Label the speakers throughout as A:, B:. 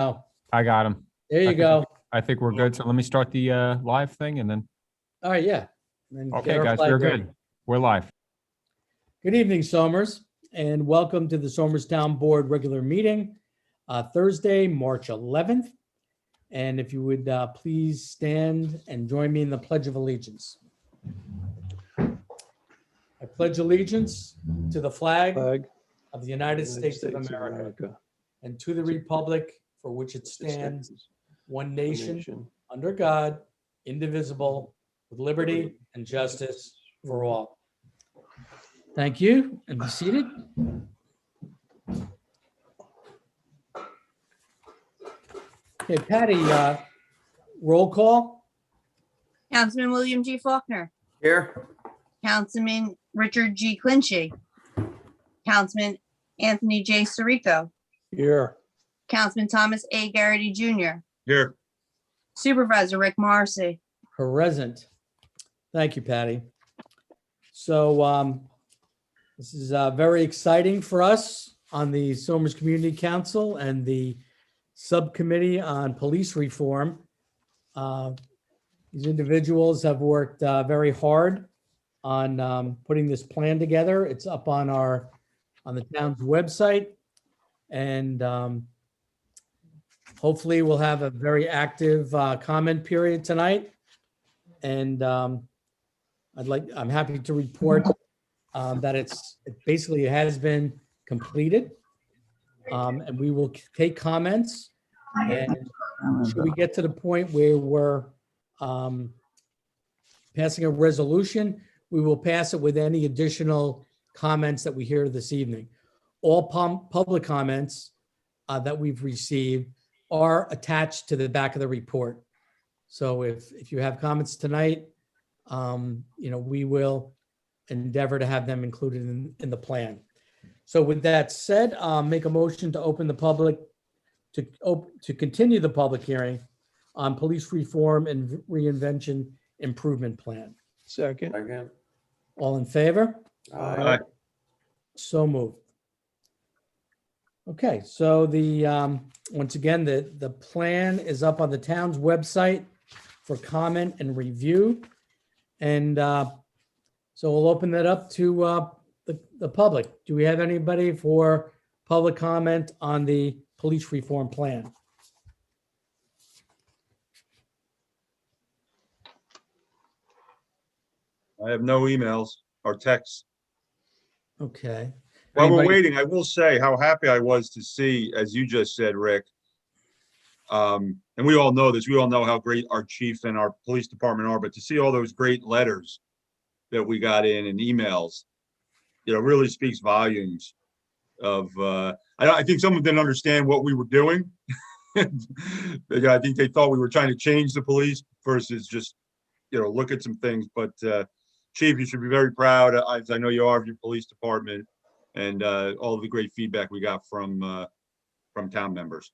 A: Oh,
B: I got him.
A: there you go.
B: I think we're good. So let me start the live thing and then,
A: All right, yeah. And get
B: okay,
A: our
B: guys,
A: flag
B: we're
A: ready.
B: good. We're live.
A: Good evening, Somers, and welcome to the Somers Town Board regular meeting, Thursday, March 11th. And if you would please stand and join me in the Pledge of Allegiance. I pledge allegiance to the flag
C: Flag
A: of the United States of America and to the republic for which it stands, one nation, under God, indivisible, with liberty and justice for all. Thank you, and be seated. Okay, Patty, roll call.
D: Councilman William G. Faulkner,
E: Here.
D: Councilman Richard G. Clinchey, Councilman Anthony J. Sirico,
C: Here.
D: Councilman Thomas A. Garrity Jr.,
E: Here.
D: Supervisor Rick Morrissey.
A: Present. Thank you, Patty. So this is very exciting for us on the Somers Community Council and the Subcommittee on Police Reform. These individuals have worked very hard on putting this plan together. It's up on the town's website, and hopefully we'll have a very active comment period tonight. And I'm happy to report that it basically has been completed. And we will take comments, and should we get to the point where we're passing a resolution, we will pass it with any additional comments that we hear this evening. All public comments that we've received are attached to the back of the report. So if you have comments tonight, we will endeavor to have them included in the plan. So with that said, make a motion to open the public, to continue the public hearing on police reform and reinvention improvement plan.
C: Second.
E: Second.
A: All in favor?
E: Aye.
A: So moved. Okay, so once again, the plan is up on the town's website for comment and review. And so we'll open that up to the public. Do we have anybody for public comment on the police reform plan?
F: I have no emails or texts.
A: Okay.
F: While we're
A: Anybody-
F: waiting, I will say how happy I was to see, as you just said, Rick. And we all know this, we all know how great our chief and our police department are, but to see all those great letters that we got in and emails, really speaks volumes of, I think some of them didn't understand what we were doing. I think they thought we were trying to change the police versus just, look at some things, but, Chief, you should be very proud, as I know you are, of your police department and all of the great feedback we got from town members.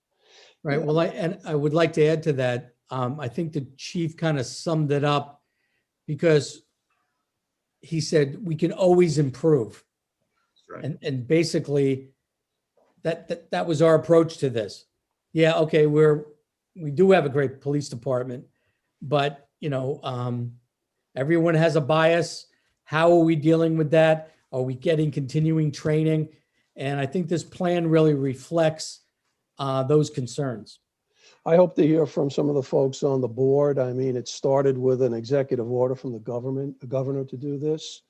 A: Right, well, I would like to add to that. I think the chief kind of summed it up because he said we can always improve.
F: That's right.
A: And basically that was our approach to this. Yeah, okay, we do have a great police department, but everyone has a bias. How are we dealing with that? Are we getting continuing training? And I think this plan really reflects those concerns.
C: I hope to hear from some of the folks on the board. I mean, it started with an executive order from the governor to do this.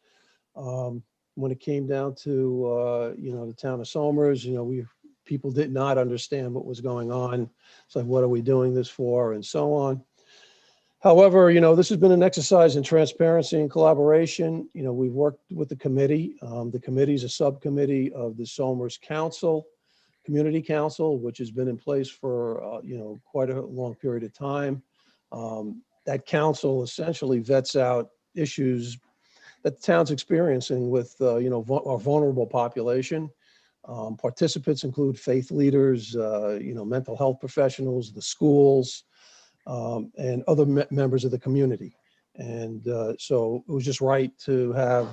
C: When it came down to, the town of Somers, people did not understand what was going on. It's like, what are we doing this for? And so on. However, this has been an exercise in transparency and collaboration. We've worked with the committee. The committee is a subcommittee of the Somers Community Council, which has been in place for, quite a long period of time. That council essentially vets out issues that the town's experiencing with, our vulnerable population. Participants include faith leaders, mental health professionals, the schools, and other members of the community. And so it was just right to have,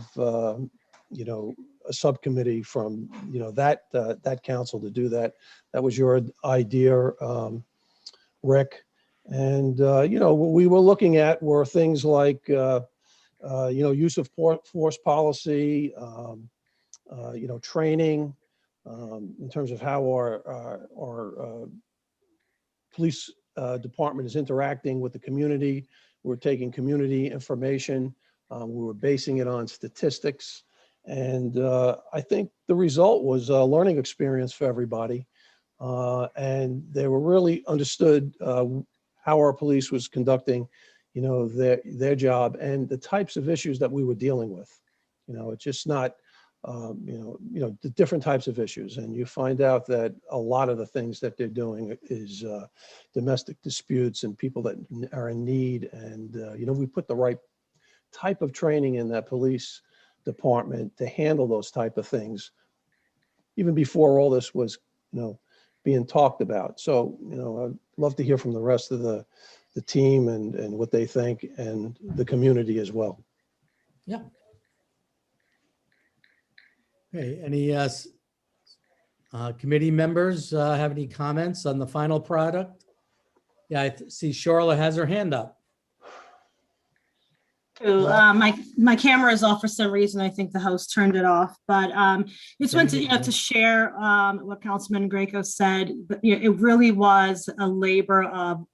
C: a subcommittee from, that council to do that. That was your idea, Rick. And, what we were looking at were things like, use of force policy, training, in terms of how our police department is interacting with the community. We're taking community information. We were basing it on statistics. And I think the result was a learning experience for everybody. And they were really understood how our police was conducting, their job and the types of issues that we were dealing with. It's just not, the different types of issues. And you find out that a lot of the things that they're doing is domestic disputes and people that are in need. And, we put the right type of training in that police department to handle those type of things, even before all this was, being talked about. So, I'd love to hear from the rest of the team and what they think and the community as well.
A: Yeah. Okay, any committee members have any comments on the final product? Yeah, I see Charlotte has her hand up.
E: My camera is off for some reason. I think the host turned it off, but just wanted to, to share what Councilman Greco said. But it really was a labor of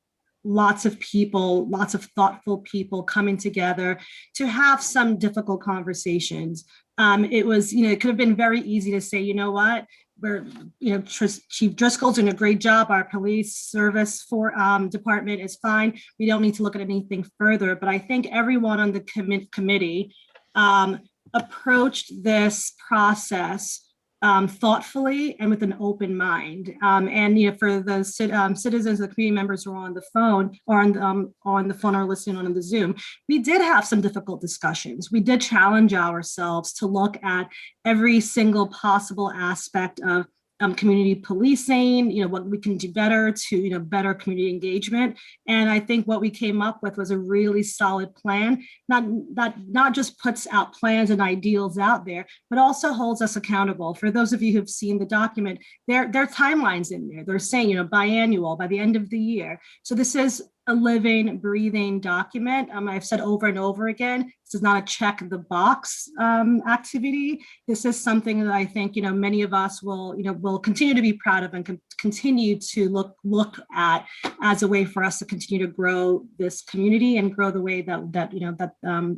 E: lots of people, lots of thoughtful people coming together to have some difficult conversations. It was, it could have been very easy to say, what, we're, Chief Driscoll's doing a great job. Our police service department is fine. We don't need to look at anything further. But I think everyone on the committee approached this process thoughtfully and with an open mind. And for the citizens, the community members who are on the phone or on the phone or listening on the Zoom, we did have some difficult discussions. We did challenge ourselves to look at every single possible aspect of community policing, what we can do better to, better community engagement. And I think what we came up with was a really solid plan, not just puts out plans and ideals out there, but also holds us accountable. For those of you who've seen the document, there are timelines in there. They're saying, biannual, by the end of the year. So this is a living, breathing document. I've said over and over again, this is not a check the box activity. This is something that I think, many of us will continue to be proud of and continue to look at as a way for us to continue to grow this community and grow the way that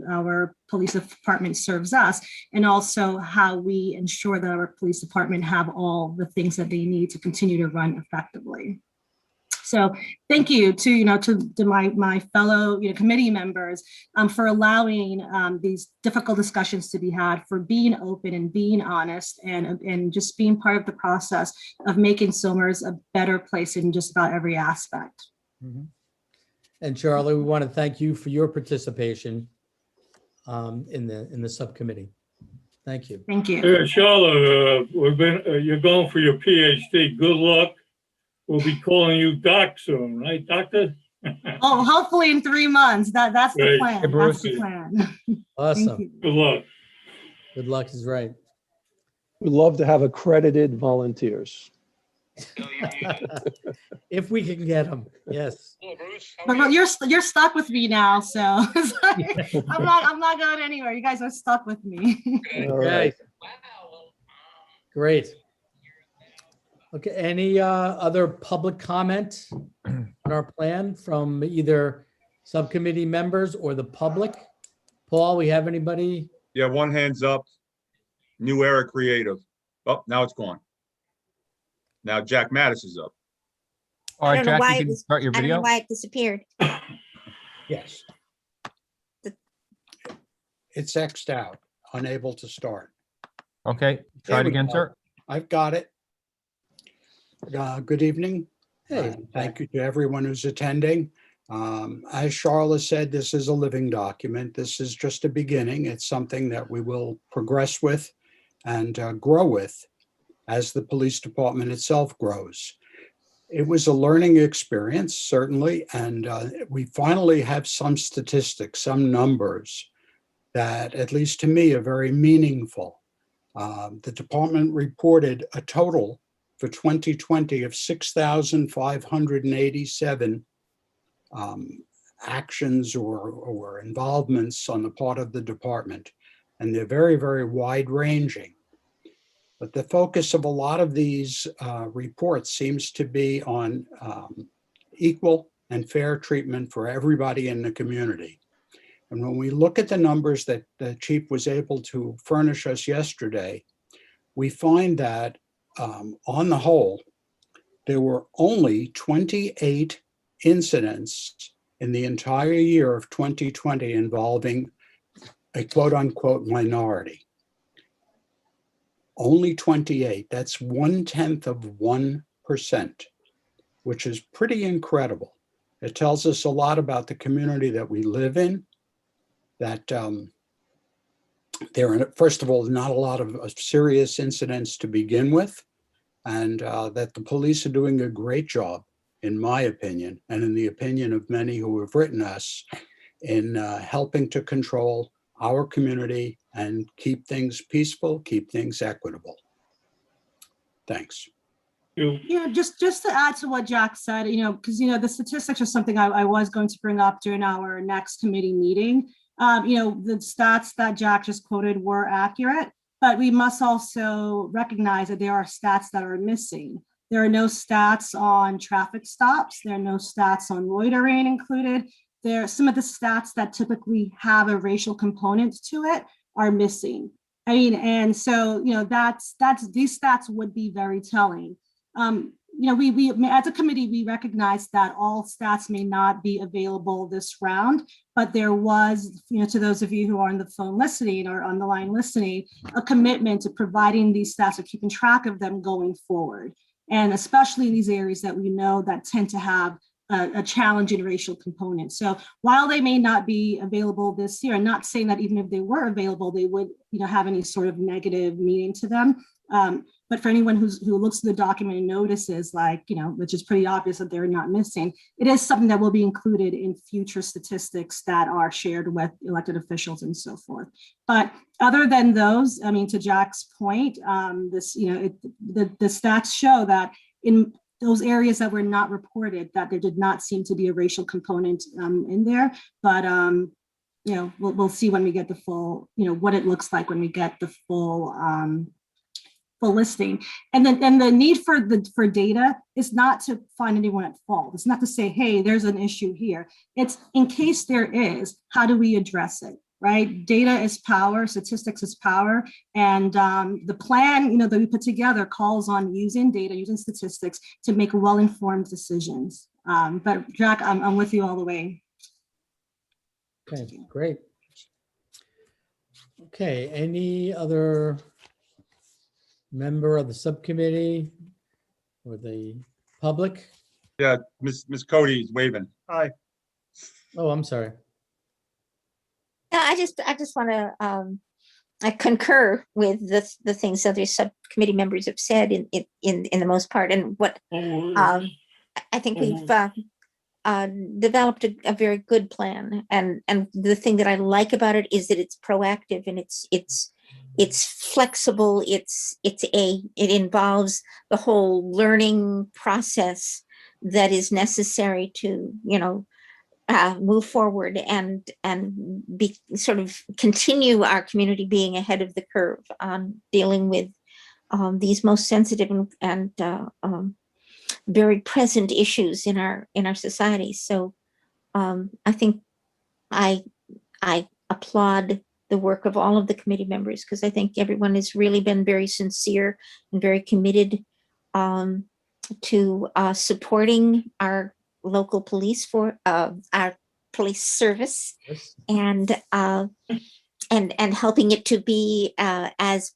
E: our police department serves us, and also how we ensure that our police department have all the things that they need to continue to run effectively. So thank you to my fellow committee members for allowing these difficult discussions to be had, for being open and being honest, and just being part of the process of making Somers a better place in just about every aspect.
A: Mhm. And Charlie, we want to thank you for your participation in the subcommittee. Thank you.
E: Thank you.
G: Yeah, Charlotte, you're going for your PhD. Good luck. We'll be calling you Doc soon, right, Doctor?
E: Oh, hopefully in 3 months. That's the
G: Great.
E: plan.
B: Hey, Bruce.
E: That's the plan. Thank
A: Awesome.
E: you.
G: Good luck.
A: Good luck is right.
C: We'd love to have accredited volunteers.
A: If we can get them, yes.
E: But you're stuck with me now, so I'm not going anywhere. You guys are stuck with me.
C: All right.
A: Okay. Great. Okay, any other public comment on our plan from either subcommittee members or the public? Paul, we have anybody?
F: Yeah, one hand's up. New Era Creative. Oh, now it's gone. Now Jack Mattis is up.
B: All
H: I
B: right,
H: don't know
B: Jack,
H: why
B: you
H: it
B: can
H: was-
B: start your
H: I don't know
B: video.
H: why it disappeared.
I: Yes. It's Xed out, unable to start.
B: Okay, try
I: There
B: it
I: we
B: again,
I: go.
B: sir.
I: I've got it. Good evening.
A: Hey,
I: Thank you to everyone who's attending. As Charlotte said, this is a living document. This is just a beginning. It's something that we will progress with and grow with as the police department itself grows. It was a learning experience, certainly, and we finally have some statistics, some numbers that, at least to me, are very meaningful. The department reported a total for 2020 of 6,587 actions or involvements on the part of the department. And they're very, very wide ranging. But the focus of a lot of these reports seems to be on equal and fair treatment for everybody in the community. And when we look at the numbers that the chief was able to furnish us yesterday, we find that on the whole, there were only 28 incidents in the entire year of 2020 involving a quote unquote minority. Only 28, that's 0.1%, which is pretty incredible. It tells us a lot about the community that we live in, that there are, first of all, not a lot of serious incidents to begin with, and that the police are doing a great job, in my opinion, and in the opinion of many who have written us, in helping to control our community and keep things peaceful, keep things equitable. Thanks.
E: Yeah, just to add to what Jack said, because, the statistics are something I was going to bring up during our next committee meeting. The stats that Jack just quoted were accurate, but we must also recognize that there are stats that are missing. There are no stats on traffic stops. There are no stats on loitering included. There are some of the stats that typically have a racial component to it are missing. And so, these stats would be very telling. We as a committee, we recognize that all stats may not be available this round, but there was, to those of you who are on the phone listening or on the line listening, a commitment to providing these stats or keeping track of them going forward. And especially in these areas that we know that tend to have a challenging racial component. So while they may not be available this year, I'm not saying that even if they were available, they would have any sort of negative meaning to them. But for anyone who looks at the document and notices, which is pretty obvious that they're not missing, it is something that will be included in future statistics that are shared with elected officials and so forth. But other than those, to Jack's point, the stats show that in those areas that were not reported, that there did not seem to be a racial component in there. But we'll see when we get the full, what it looks like when we get the full listing. And then the need for data is not to find anyone at fault. It's not to say, hey, there's an issue here. It's in case there is, how do we address it? Right? Data is power, statistics is power. And the plan, that we put together calls on using data, using statistics to make well-informed decisions. But Jack, I'm with you all the way.
A: Okay, great. Okay, any other member of the subcommittee or the public?
F: Yeah, Miss Cody is waving. Hi.
A: Oh, I'm sorry.
H: I just want to I concur with the things other subcommittee members have said in the most part, and what I think we've developed a very good plan, and the thing that I like about it is that it's proactive and it's flexible. It involves the whole learning process that is necessary to move forward and be sort of continue our community being ahead of the curve on dealing with these most sensitive and very present issues in our society. So I think I applaud the work of all of the committee members, because I think everyone has really been very sincere and very committed to supporting our local police for our police service,
A: Yes.
H: and helping it to be as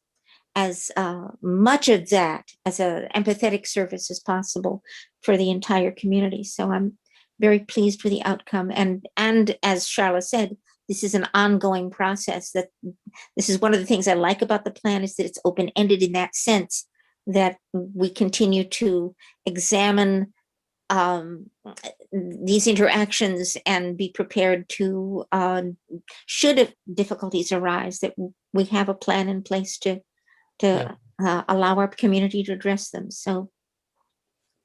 H: much of that as an empathetic service as possible for the entire community. So I'm very pleased with the outcome. And as Charlotte said, this is an ongoing process. That this is one of the things I like about the plan, is that it's open-ended in that sense, that we continue to examine these interactions and be prepared to, should difficulties arise, that we have a plan in place to to allow our community to address them. So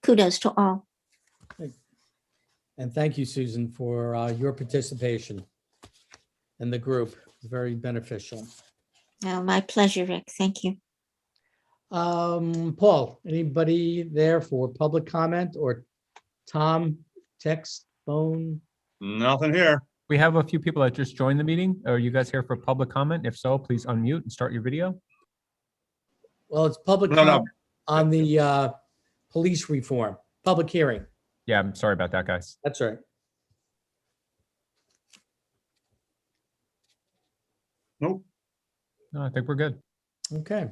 H: kudos to all.
A: And thank you, Susan, for your participation in the group. It's very beneficial.
H: My pleasure, Rick. Thank you.
A: Paul, anybody there for public comment, or Tom, text, phone?
F: Nothing here.
B: We have a few people that just joined the meeting. Are you guys here for public comment? If so, please unmute and start your video.
A: Well, it's public
F: No, no.
A: comment on the police reform, public hearing.
B: Yeah, I'm sorry about that, guys.
A: That's right.
F: Nope.
B: No, I think we're good.
A: Okay.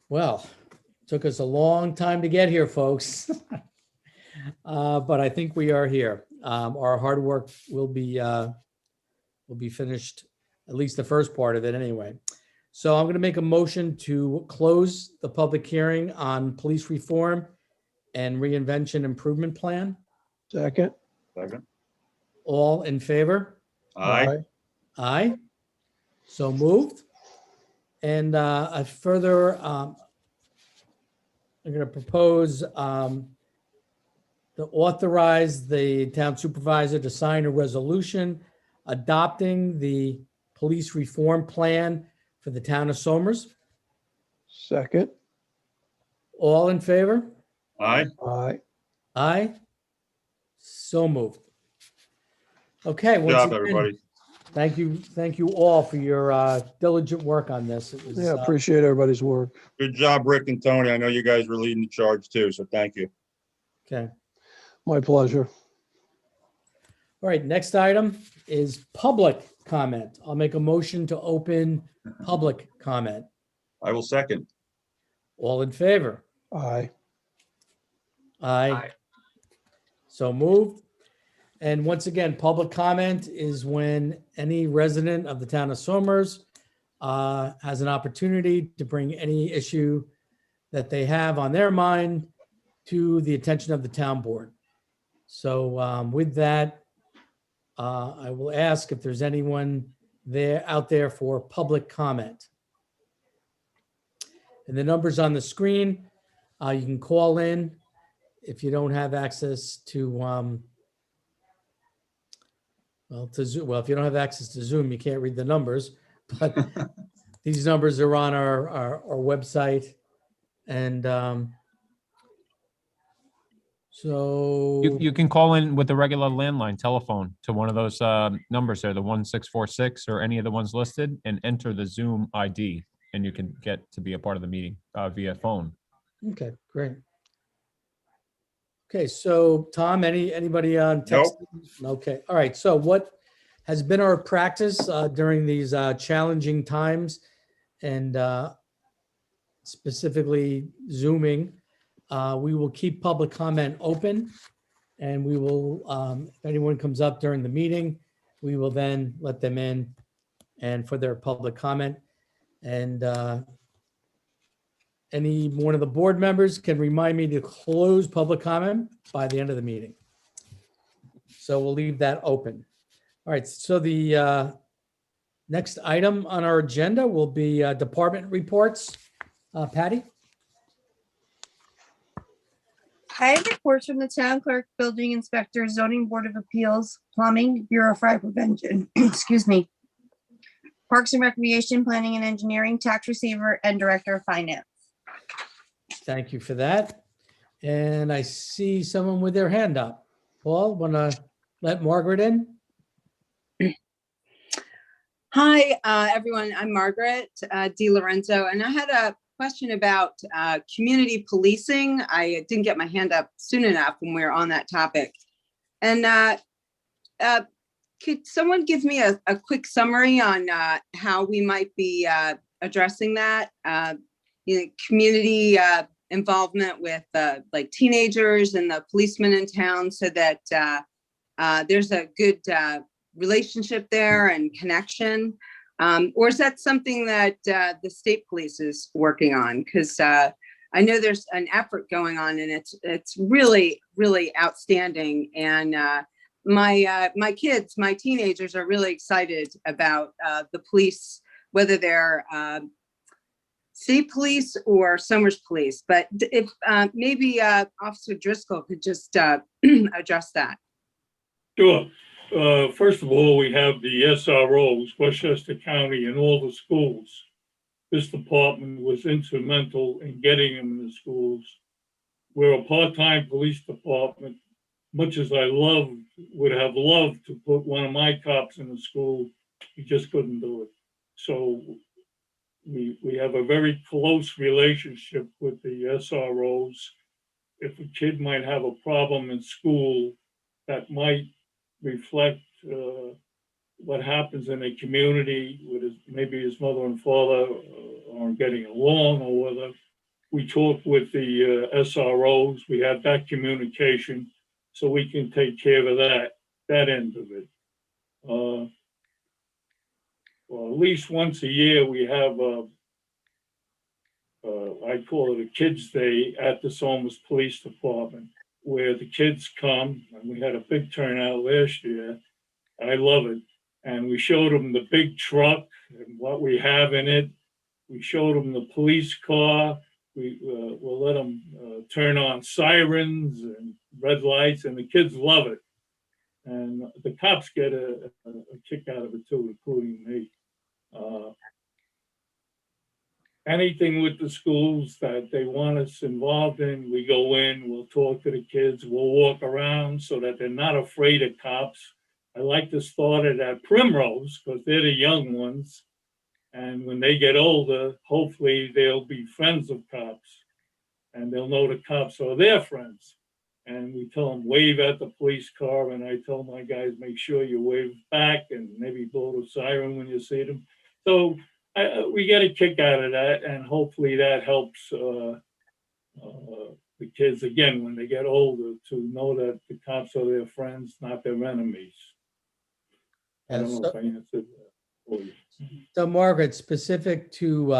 A: Well, took us a long time to get here, folks. But I think we are here. Our hard work will be finished, at least the first part of it anyway. So I'm going to make a motion to close the public hearing on police reform and reinvention improvement plan.
C: Second.
F: Second.
A: All in favor?
F: Aye.
A: Aye. So moved. And a further, I'm going to propose to authorize the town supervisor to sign a resolution adopting the police reform plan for the town of Somers.
C: Second.
A: All in favor?
F: Aye.
C: Aye.
A: Aye. So moved. Okay.
F: Good
A: once
F: job,
A: again,
F: everybody.
A: Thank you all for your diligent work on this. It was,
C: Yeah, appreciate everybody's work.
F: Good job, Rick and Tony. I know you guys were leading the charge too, so thank you.
A: okay.
C: My pleasure.
A: All right, next item is public comment. I'll make a motion to open public comment.
F: I will second.
A: All in favor?
C: Aye.
A: Aye. So moved. And once again, public comment is when any resident of the town of Somers has an opportunity to bring any issue that they have on their mind to the attention of the town board. So with that, I will ask if there's anyone out there for public comment. And the number's on the screen. You can call in if you don't have access to Zoom. Well, if you don't have access to Zoom, you can't read the numbers, but these numbers are on our website. And so
B: You can call in with a regular landline telephone to one of those numbers there, the 1646 or any of the ones listed, and enter the Zoom ID, and you can get to be a part of the meeting via phone.
A: okay, great. Okay, so Tom, anybody on text? Okay, all right. So what has been our practice during these challenging times, and specifically Zooming, we will keep public comment open, and we will, if anyone comes up during the meeting, we will then let them in and for their public comment. And any one of the board members can remind me to close public comment by the end of the meeting. So we'll leave that open. All right, so the next item on our agenda will be department reports. Patty?
D: I have reports from the town clerk, building inspector, zoning board of appeals, plumbing, Bureau of Fire Prevention, excuse me, Parks and Recreation, planning and engineering, tax receiver, and director of finance.
A: Thank you for that. And I see someone with their hand up. Paul, want to let Margaret in?
J: Hi, everyone. I'm Margaret Di Lorenzo, and I had a question about community policing. I didn't get my hand up soon enough when we were on that topic. And could someone give me a quick summary on how we might be addressing that? Community involvement with like teenagers and the policemen in town, so that there's a good relationship there and connection, or is that something that the state police is working on? Because I know there's an effort going on, and it's really outstanding. And my kids, my teenagers, are really excited about the police, whether they're City Police or Somers Police, but if maybe Officer Driscoll could just address that.
G: Sure. First of all, we have the SROs, Westchester County, and all the schools. This department was instrumental in getting them in the schools. We're a part-time police department. Much as I would have loved to put one of my cops in the school, we just couldn't do it. So we have a very close relationship with the SROs. If a kid might have a problem in school, that might reflect what happens in a community with maybe his mother and father aren't getting along, or whether we talk with the SROs, we have that communication, so we can take care of that end of it. Well, at least once a year, we have I call it a kids' day at the Somers Police Department, where the kids come, and we had a big turnout last year. I love it. And we showed them the big truck and what we have in it. We showed them the police car. We'll let them turn on sirens and red lights, and the kids love it. And the cops get a kick out of it too, including me. Anything with the schools that they want us involved in, we go in, we'll talk to the kids, we'll walk around so that they're not afraid of cops. I like to start it at Primrose because they're the young ones. And when they get older, hopefully they'll be friends of cops and they'll know the cops are their friends. And we tell them wave at the police car, and I tell my guys, make sure you wave back and maybe blow the siren when you see them. So we get a kick out of that, and hopefully that helps the kids, again, when they get older, to know that the cops are their friends, not their enemies. I don't know if I answered that for you.
A: So Margaret, specific to,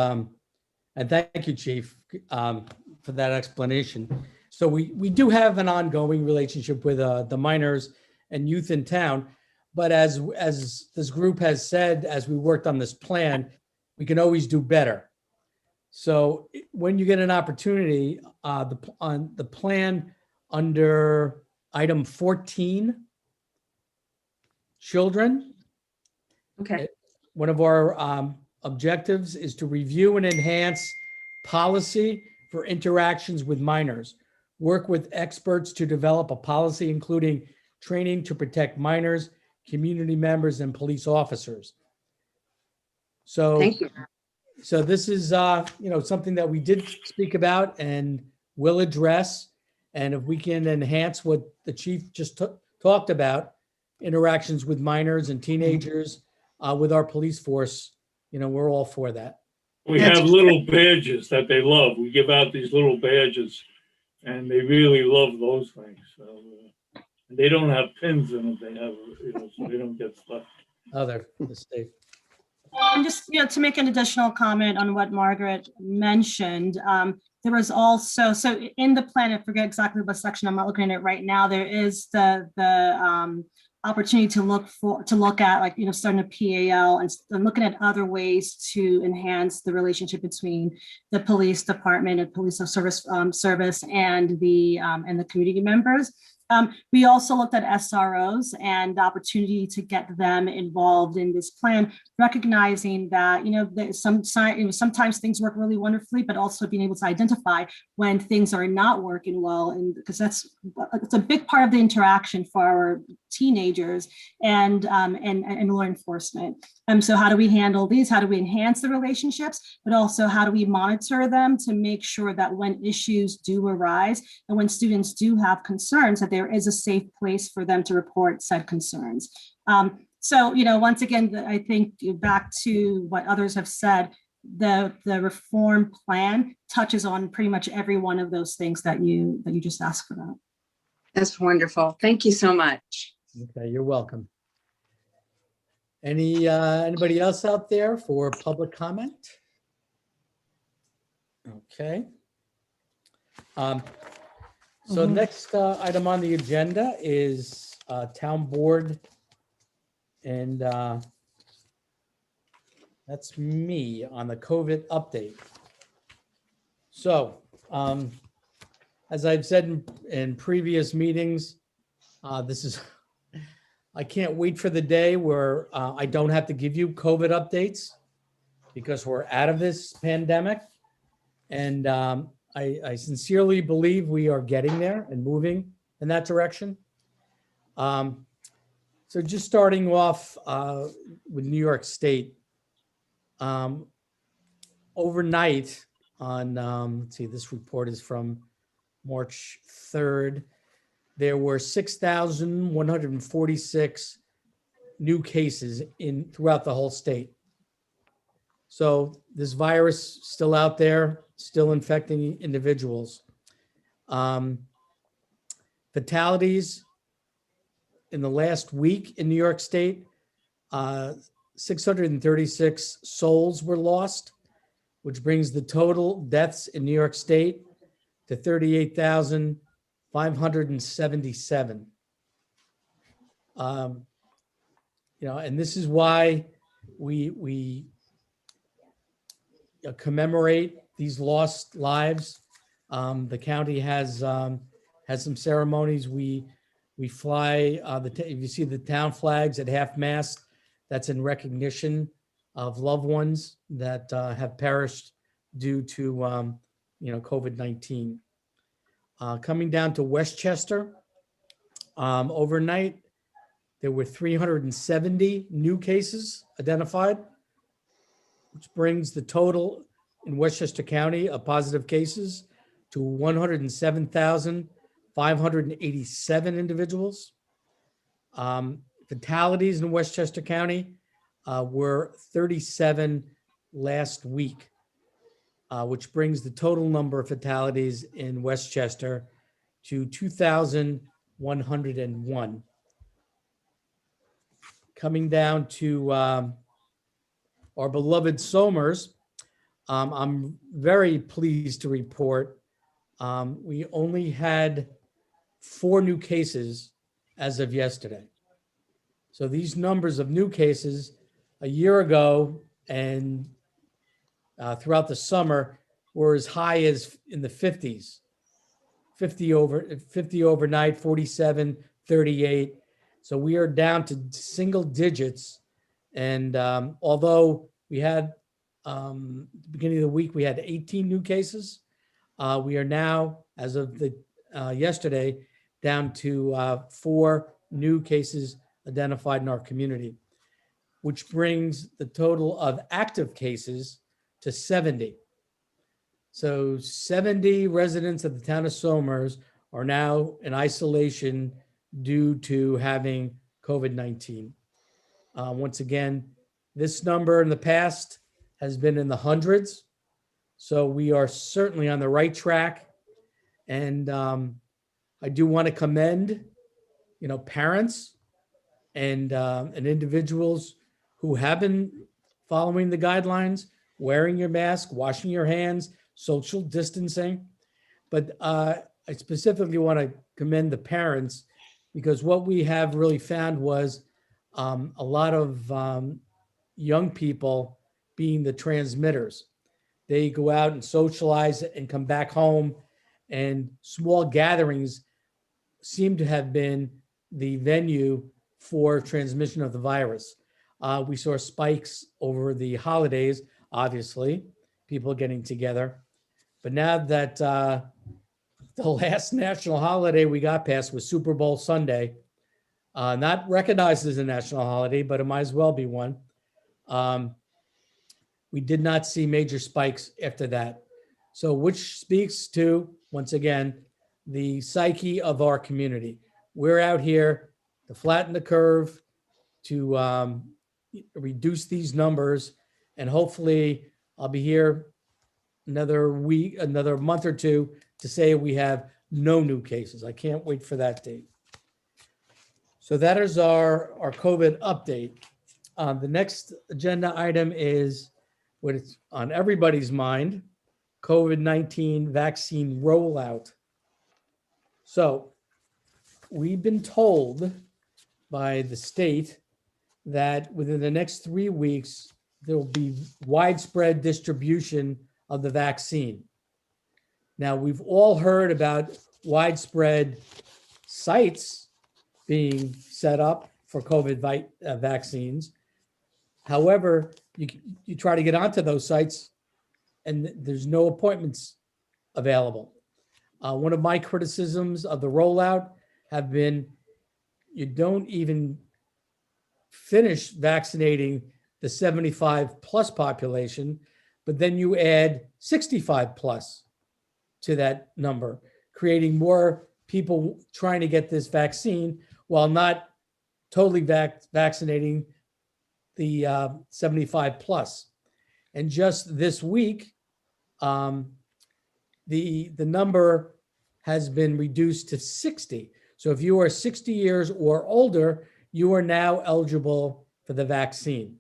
A: and thank you, Chief, for that explanation. So we do have an ongoing relationship with the minors and youth in town, but as this group has said, as we worked on this plan, we can always do better. So when you get an opportunity, on the plan under item 14, children.
J: Okay.
A: One of our objectives is to review and enhance policy for interactions with minors. Work with experts to develop a policy, including training to protect minors, community members, and police officers. So,
J: Thank you.
A: so this is, something that we did speak about and will address. And if we can enhance what the chief just talked about, interactions with minors and teenagers with our police force, we're all for that.
G: We have little badges that they love. We give out these little badges, and they really love those things. So they don't have pins in them. They have, so they don't get stuck.
A: Other mistake.
E: And just, to make an additional comment on what Margaret mentioned, there was also, so in the plan, I forget exactly what section, I'm not looking at it right now, there is the opportunity to look at, like, starting a PAL and looking at other ways to enhance the relationship between the police department and police service and the community members. We also looked at SROs and the opportunity to get them involved in this plan, recognizing that, sometimes things work really wonderfully, but also being able to identify when things are not working well. And because it's a big part of the interaction for our teenagers and law enforcement. So how do we handle these? How do we enhance the relationships? But also how do we monitor them to make sure that when issues do arise and when students do have concerns, that there is a safe place for them to report said concerns. So, once again, I think back to what others have said, the reform plan touches on pretty much every one of those things that you just asked about.
J: That's wonderful. Thank you so much.
A: Okay, you're welcome. Anybody else out there for public comment? Okay. So next item on the agenda is town board, and that's me on the COVID update. So, as I've said in previous meetings, this is, I can't wait for the day where I don't have to give you COVID updates because we're out of this pandemic. And I sincerely believe we are getting there and moving in that direction. So just starting off with New York State. Overnight on, let's see, this report is from March 3rd. There were 6,146 new cases throughout the whole state. So this virus still out there, still infecting individuals. Fatalities in the last week in New York State, 636 souls were lost, which brings the total deaths in New York State to 38,577. And this is why we commemorate these lost lives. The county has some ceremonies. We fly if you see the town flags at half mast, that's in recognition of loved ones that have perished due to COVID-19. Coming down to Westchester, overnight, there were 370 new cases identified, which brings the total in Westchester County of positive cases to 107,587 individuals. Fatalities in Westchester County were 37 last week, which brings the total number of fatalities in Westchester to 2,101. Coming down to our beloved Somers, I'm very pleased to report we only had 4 new cases as of yesterday. So these numbers of new cases a year ago and throughout the summer were as high as in the 50s, 50 overnight, 47, 38. So we are down to single digits. And although we had, the beginning of the week, we had 18 new cases, we are now, as of yesterday, down to 4 new cases identified in our community, which brings the total of active cases to 70. So 70 residents of the town of Somers are now in isolation due to having COVID-19. Once again, this number in the past has been in the hundreds. So we are certainly on the right track. And I do want to commend, parents and individuals who have been following the guidelines, wearing your mask, washing your hands, social distancing. But I specifically want to commend the parents, because what we have really found was a lot of young people being the transmitters. They go out and socialize and come back home, and small gatherings seem to have been the venue for transmission of the virus. We saw spikes over the holidays, obviously, people getting together. But now that the last national holiday we got past was Super Bowl Sunday, not recognized as a national holiday, but it might as well be one. We did not see major spikes after that. So which speaks to, once again, the psyche of our community. We're out here to flatten the curve, to reduce these numbers, and hopefully I'll be here another week, another month or two to say we have no new cases. I can't wait for that date. So that is our COVID update. The next agenda item is what is on everybody's mind, COVID-19 vaccine rollout. So we've been told by the state that within the next 3 weeks, there will be widespread distribution of the vaccine. Now, we've all heard about widespread sites being set up for COVID vaccines. However, you try to get onto those sites and there's no appointments available. One of my criticisms of the rollout have been you don't even finish vaccinating the 75 plus population, but then you add 65 plus to that number, creating more people trying to get this vaccine while not totally vaccinating the 75 plus. And just this week, the number has been reduced to 60. So if you are 60 years or older, you are now eligible for the vaccine.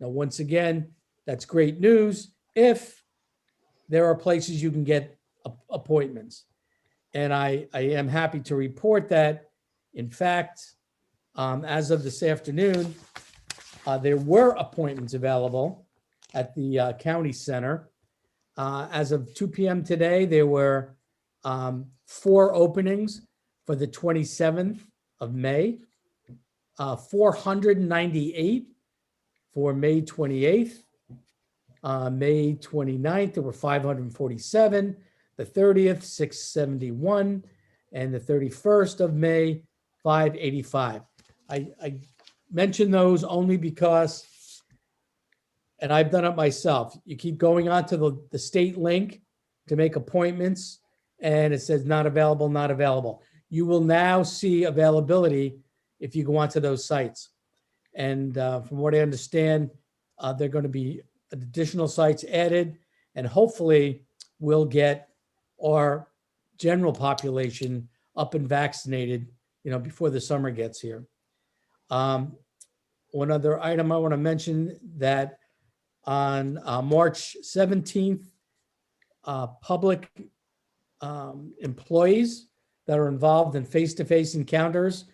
A: Now, once again, that's great news if there are places you can get appointments. And I am happy to report that, in fact, as of this afternoon, there were appointments available at the county center. As of 2 p.m. today, there were 4 openings for the 27th of May, 498 for May 28th, May 29th, there were 547, the 30th, 671, and the 31st of May, 585. I mention those only because, and I've done it myself, you keep going onto the state link to make appointments, and it says not available, not available. You will now see availability if you go onto those sites. And from what I understand, there are going to be additional sites added, and hopefully we'll get our general population up and vaccinated, before the summer gets here. One other item I want to mention that on March 17th, public employees that are involved in face-to-face encounters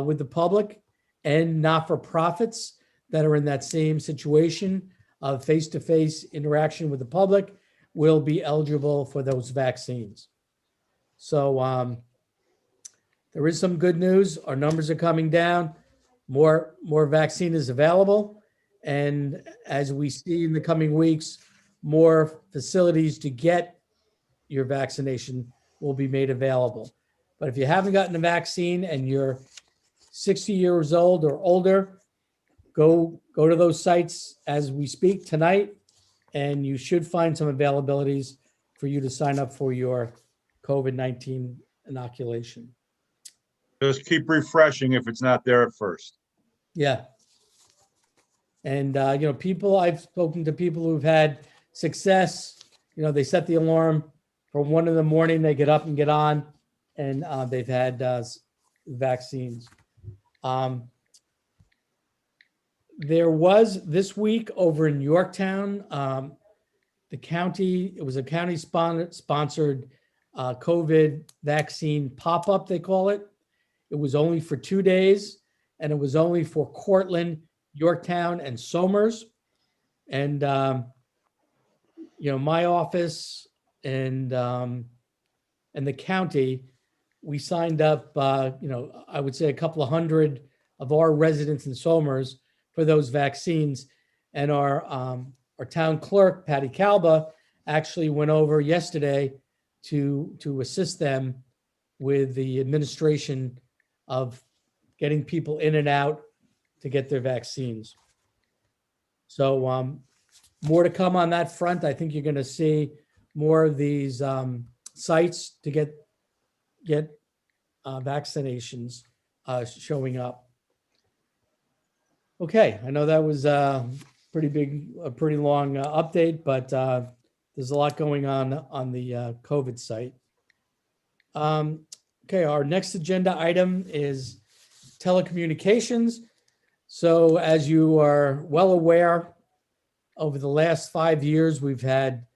A: with the public and not-for-profits that are in that same situation of face-to-face interaction with the public will be eligible for those vaccines. So there is some good news. Our numbers are coming down. More vaccine is available. And as we see in the coming weeks, more facilities to get your vaccination will be made available. But if you haven't gotten the vaccine and you're 60 years old or older, go to those sites as we speak tonight, and you should find some availabilities for you to sign up for your COVID-19 inoculation.
F: Just keep refreshing if it's not there at first.
A: Yeah. And, I've spoken to people who've had success, they set the alarm for 1 a.m, they get up and get on, and they've had vaccines. There was this week over in Yorktown, it was a county sponsored COVID vaccine pop-up, they call it. It was only for 2 days, and it was only for Cortland, Yorktown, and Somers. And, my office and the county, we signed up, I would say a couple of hundred of our residents in Somers for those vaccines. And our town clerk, Patty Calba, actually went over yesterday to assist them with the administration of getting people in and out to get their vaccines. So more to come on that front. I think you're going to see more of these sites to get vaccinations showing up. Okay, I know that was a pretty long update, but there's a lot going on the COVID site. Okay, our next agenda item is telecommunications. So as you are well aware, over the last 5 years, we've had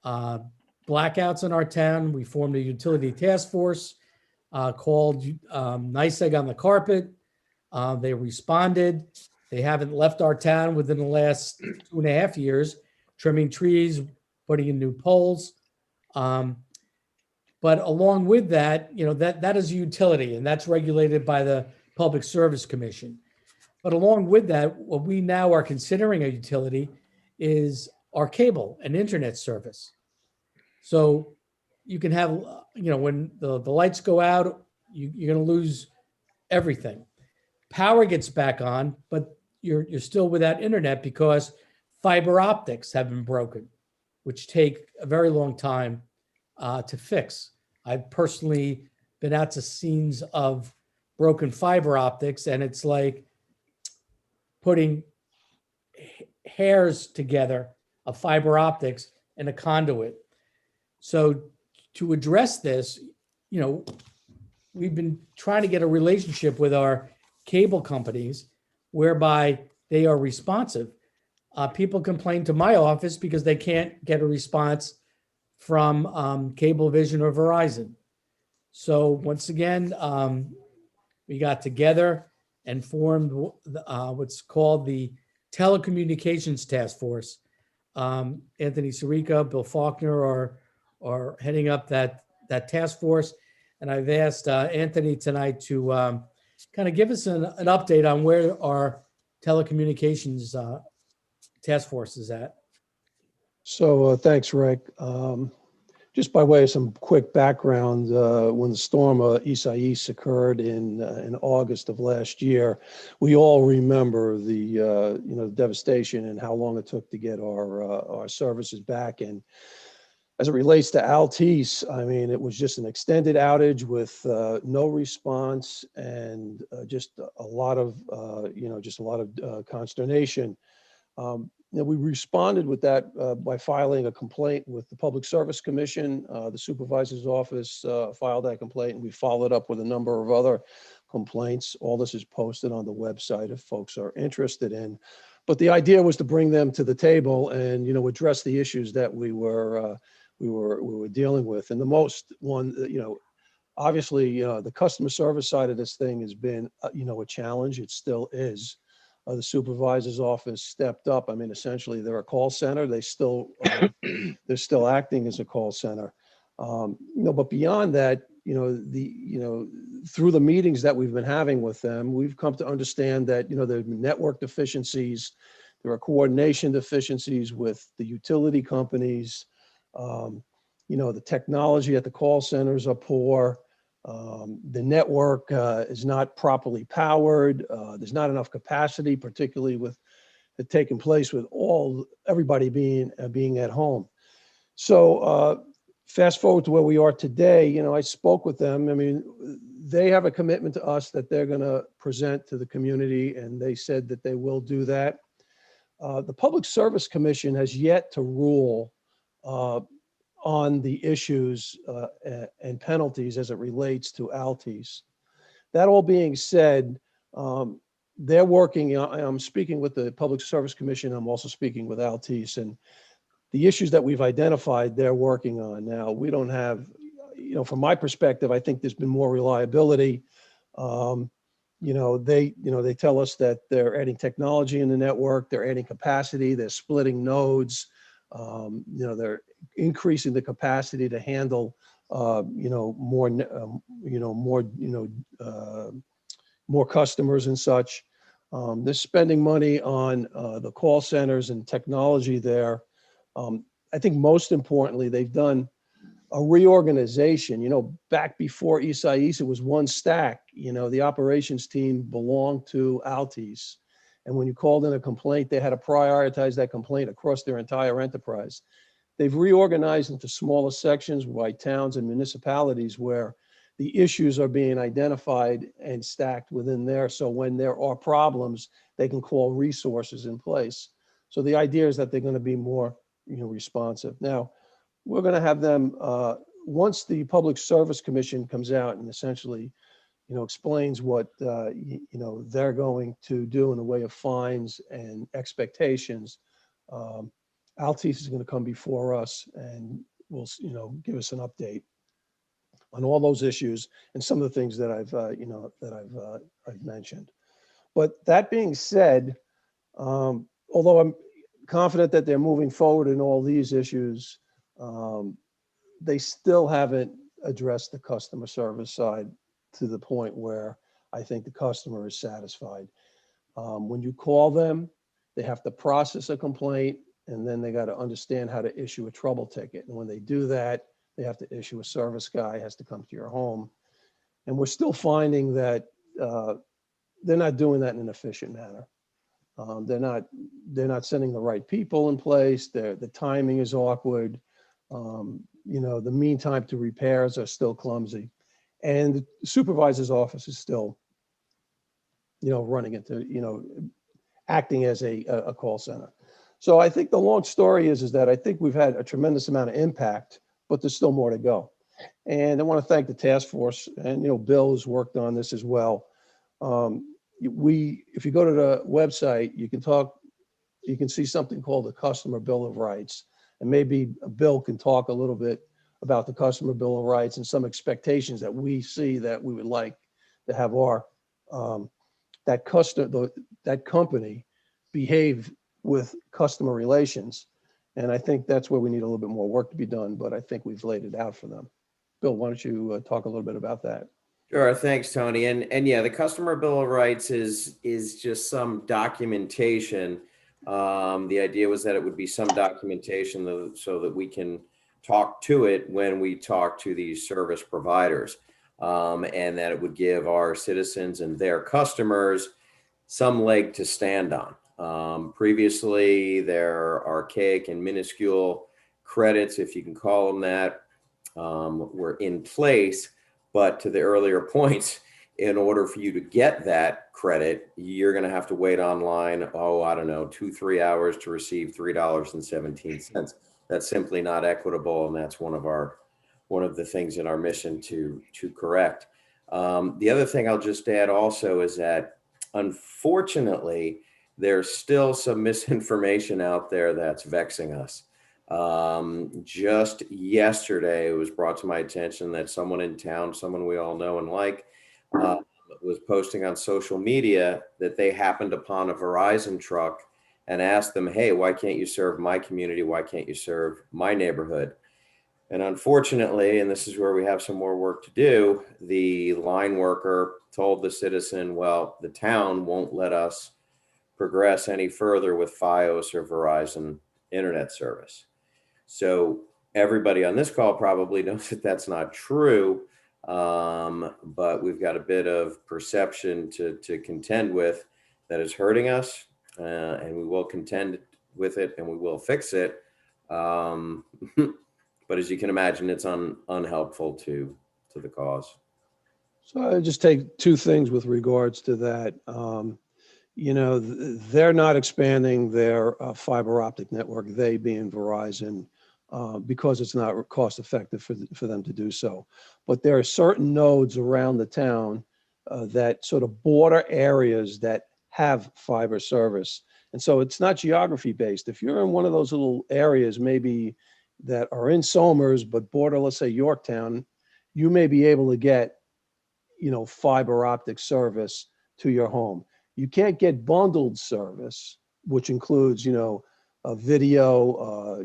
A: blackouts in our town. We formed a utility task force called NYSEG on the carpet. They responded. They haven't left our town within the last 2.5 years, trimming trees, putting in new poles. But along with that, that is a utility, and that's regulated by the Public Service Commission. But along with that, what we now are considering a utility is our cable and internet service. So you can have, when the lights go out, you're going to lose everything. Power gets back on, but you're still without internet because fiber optics have been broken, which take a very long time to fix. I've personally been out to scenes of broken fiber optics, and it's like putting hairs together of fiber optics in a conduit. So to address this, we've been trying to get a relationship with our cable companies whereby they are responsive. People complain to my office because they can't get a response from Cablevision or Verizon. So once again, we got together and formed what's called the Telecommunications Task Force. Anthony Sirica, Bill Faulkner are heading up that task force. And I've asked Anthony tonight to kind of give us an update on where our telecommunications task force is at.
C: So thanks, Rick. Just by way of some quick background, when the storm Isaias occurred in August of last year, we all remember the devastation and how long it took to get our services back. And as it relates to Altice, I mean, it was just an extended outage with no response and just a lot of consternation. We responded with that by filing a complaint with the Public Service Commission. The supervisor's office filed that complaint, and we followed up with a number of other complaints. All this is posted on the website if folks are interested in. But the idea was to bring them to the table and address the issues that we were dealing with. And the most one, obviously, the customer service side of this thing has been a challenge. It still is. The supervisor's office stepped up. I mean, essentially, they're a call center. They're still acting as a call center. But beyond that, through the meetings that we've been having with them, we've come to understand that there have been network deficiencies, there are coordination deficiencies with the utility companies. The technology at the call centers are poor. The network is not properly powered. There's not enough capacity, particularly with it taking place with everybody being at home. So fast forward to where we are today. I spoke with them. I mean, they have a commitment to us that they're going to present to the community, and they said that they will do that. The Public Service Commission has yet to rule on the issues and penalties as it relates to Altice. That all being said, they're working, I'm speaking with the Public Service Commission, I'm also speaking with Altice, and the issues that we've identified, they're working on. Now, we don't have, from my perspective, I think there's been more reliability. They tell us that they're adding technology in the network, they're adding capacity, they're splitting nodes, they're increasing the capacity to handle, more customers and such. They're spending money on the call centers and technology there. I think most importantly, they've done a reorganization. Back before Isaias, it was one stack. The operations team belonged to Altice. And when you called in a complaint, they had to prioritize that complaint across their entire enterprise. They've reorganized into smaller sections by towns and municipalities where the issues are being identified and stacked within there. So when there are problems, they can call resources in place. So the idea is that they're going to be more, responsive. Now, we're going to have them, once the Public Service Commission comes out and essentially, explains what, they're going to do in the way of fines and expectations. Altice is going to come before us and will, give us an update on all those issues and some of the things that I've mentioned. But that being said, although I'm confident that they're moving forward in all these issues, they still haven't address the customer service side to the point where I think the customer is satisfied. When you call them, they have to process a complaint, and then they got to understand how to issue a trouble ticket. And when they do that, they have to issue a service guy, has to come to your home. And we're still finding that they're not doing that in an efficient manner. They're not sending the right people in place. The timing is awkward. The mean time to repairs are still clumsy. And the supervisor's office is still, running into, acting as a call center. So I think the long story is that I think we've had a tremendous amount of impact, but there's still more to go. And I want to thank the task force, and, Bill has worked on this as well. If you go to the website, you can see something called the Customer Bill of Rights. And maybe Bill can talk a little bit about the Customer Bill of Rights and some expectations that we see that we would like to have that company behave with customer relations. And I think that's where we need a little bit more work to be done, but I think we've laid it out for them. Bill, why don't you talk a little bit about that?
K: Sure, thanks, Tony. And yeah, the Customer Bill of Rights is just some documentation. The idea was that it would be some documentation so that we can talk to it when we talk to these service providers, and that it would give our citizens and their customers some leg to stand on. Previously, their archaic and minuscule credits, if you can call them that, were in place. But to the earlier points, in order for you to get that credit, you're going to have to wait online, 2-3 hours to receive $3.17. That's simply not equitable, and that's one of the things in our mission to correct. The other thing I'll just add also is that, unfortunately, there's still some misinformation out there that's vexing us. Just yesterday, it was brought to my attention that someone in town, someone we all know and like, was posting on social media that they happened upon a Verizon truck and asked them, hey, why can't you serve my community? Why can't you serve my neighborhood? And unfortunately, and this is where we have some more work to do, the line worker told the citizen, well, the town won't let us progress any further with Fios or Verizon internet service. So everybody on this call probably knows that that's not true, but we've got a bit of perception to contend with that is hurting us, and we will contend with it and we will fix it. But as you can imagine, it's unhelpful to the cause.
C: So I just take two things with regards to that. They're not expanding their fiber optic network, they being Verizon, because it's not cost effective for them to do so. But there are certain nodes around the town that sort of border areas that have fiber service. And so it's not geography based. If you're in one of those little areas, maybe that are in Somers, but border, let's say Yorktown, you may be able to get, fiber optic service to your home. You can't get bundled service, which includes, a video,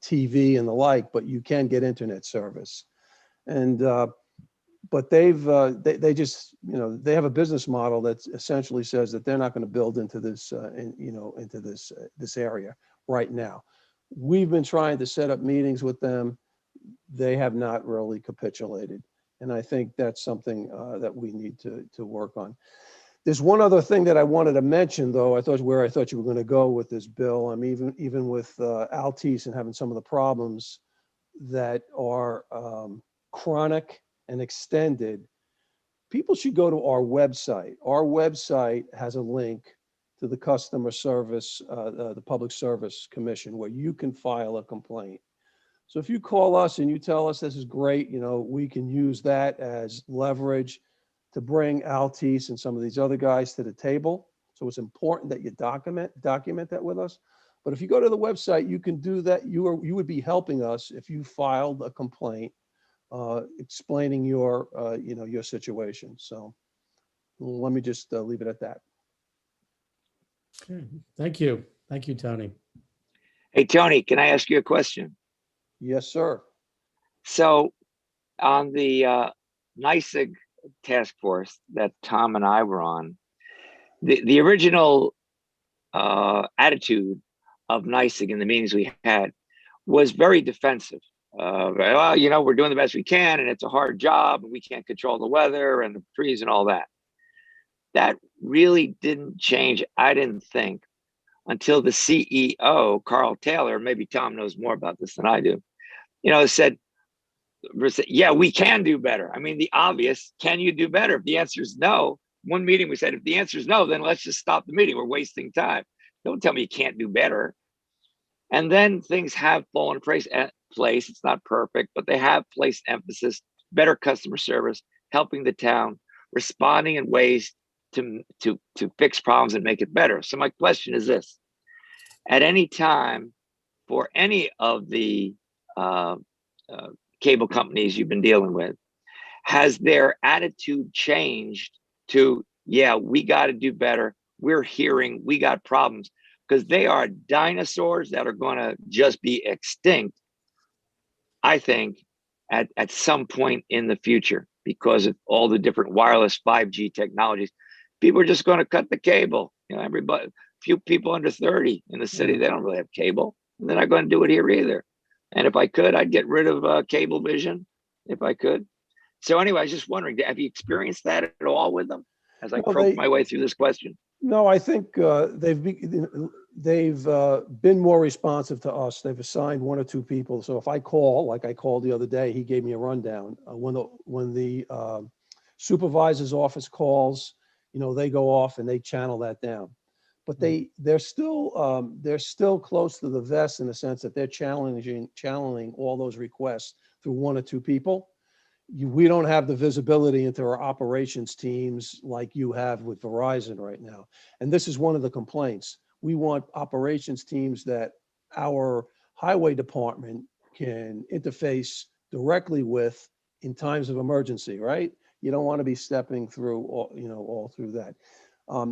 C: TV and the like, but you can get internet service. And, but they just, they have a business model that essentially says that they're not going to build into this, into this area right now. We've been trying to set up meetings with them. They have not really capitulated. And I think that's something that we need to work on. There's one other thing that I wanted to mention, though. I thought you were going to go with this, Bill. I mean, even with Altice and having some of the problems that are chronic and extended, people should go to our website. Our website has a link to the customer service, the Public Service Commission, where you can file a complaint. So if you call us and you tell us this is great, we can use that as leverage to bring Altice and some of these other guys to the table. So it's important that you document that with us. But if you go to the website, you can do that. You would be helping us if you filed a complaint explaining your situation. So let me just leave it at that.
A: Okay. Thank you. Thank you, Tony.
L: Hey, Tony, can I ask you a question?
C: Yes, sir.
L: So on the NYSEG task force that Tom and I were on, the original attitude of NYSEG in the meetings we had was very defensive. Well, you know, we're doing the best we can, and it's a hard job, and we can't control the weather and the trees and all that. That really didn't change, I didn't think, until the CEO, Carl Taylor, maybe Tom knows more about this than I do, you know, said, yeah, we can do better. I mean, the obvious, can you do better? If the answer is no, one meeting we said, if the answer is no, then let's just stop the meeting. We're wasting time. Don't tell me you can't do better. And then things have fallen in place. It's not perfect, but they have placed emphasis, better customer service, helping the town, responding in ways to fix problems and make it better. So my question is this: at any time for any of the cable companies you've been dealing with, has their attitude changed to, yeah, we got to do better, we're hearing, we got problems? Because they are dinosaurs that are going to just be extinct, I think, at some point in the future, because of all the different wireless 5G technologies. People are just going to cut the cable. You know, everybody, few people under 30 in the city, they don't really have cable. And they're not going to do it here either. And if I could, I'd get rid of Cablevision if I could. So anyway, I was just wondering, have you experienced that at all with them as I
C: Well,
L: croak my way through this question?
C: No, I think they've been more responsive to us. They've assigned one or two people. So if I call, like I called the other day, he gave me a rundown. When the supervisor's office calls, you know, they go off and they channel that down. But they're still close to the vest in the sense that they're channeling all those requests through one or two people. We don't have the visibility into our operations teams like you have with Verizon right now. And this is one of the complaints. We want operations teams that our highway department can interface directly with in times of emergency, right? You don't want to be stepping through all through that.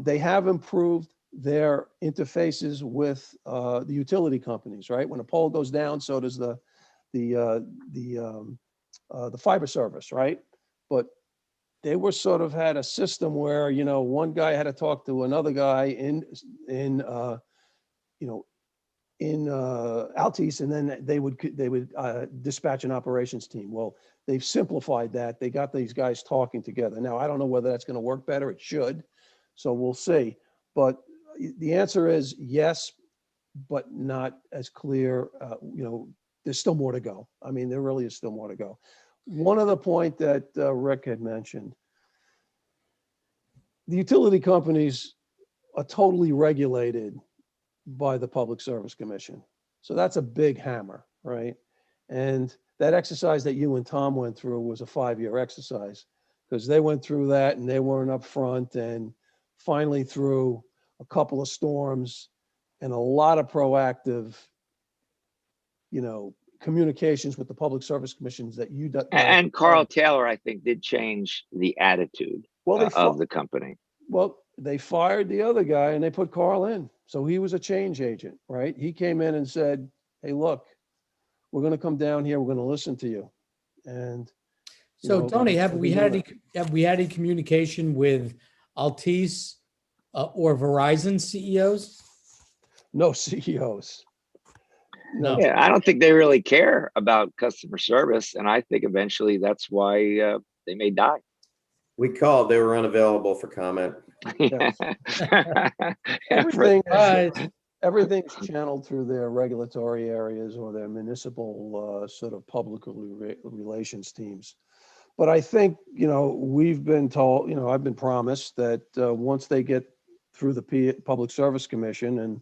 C: They have improved their interfaces with the utility companies, right? When a pole goes down, so does the fiber service, right? But they were sort of had a system where, you know, one guy had to talk to another guy in Altice, and then they would dispatch an operations team. Well, they've simplified that. They got these guys talking together. Now, I don't know whether that's going to work better. It should. So we'll see. But the answer is yes, but not as clear. There's still more to go. I mean, there really is still more to go. One other point that Rick had mentioned, the utility companies are totally regulated by the Public Service Commission. So that's a big hammer, right? And that exercise that you and Tom went through was a 5-year exercise, because they went through that and they weren't up front, and finally through a couple of storms and a lot of proactive, communications with the Public Service Commissions that you
L: and Carl Taylor, I think, did change the attitude of the company.
C: Well, they fired the other guy and they put Carl in. So he was a change agent, right? He came in and said, hey, look, we're going to come down here. We're going to listen to you. And
A: so, Tony, have we had any communication with Altice or Verizon CEOs?
C: No CEOs. No.
L: Yeah, I don't think they really care about customer service, and I think eventually that's why they may die.
K: We called, they were unavailable for comment.
C: Yes. Everything's channeled through their regulatory areas or their municipal sort of public relations teams. But I think, we've been told, I've been promised that once they get through the Public Service Commission, and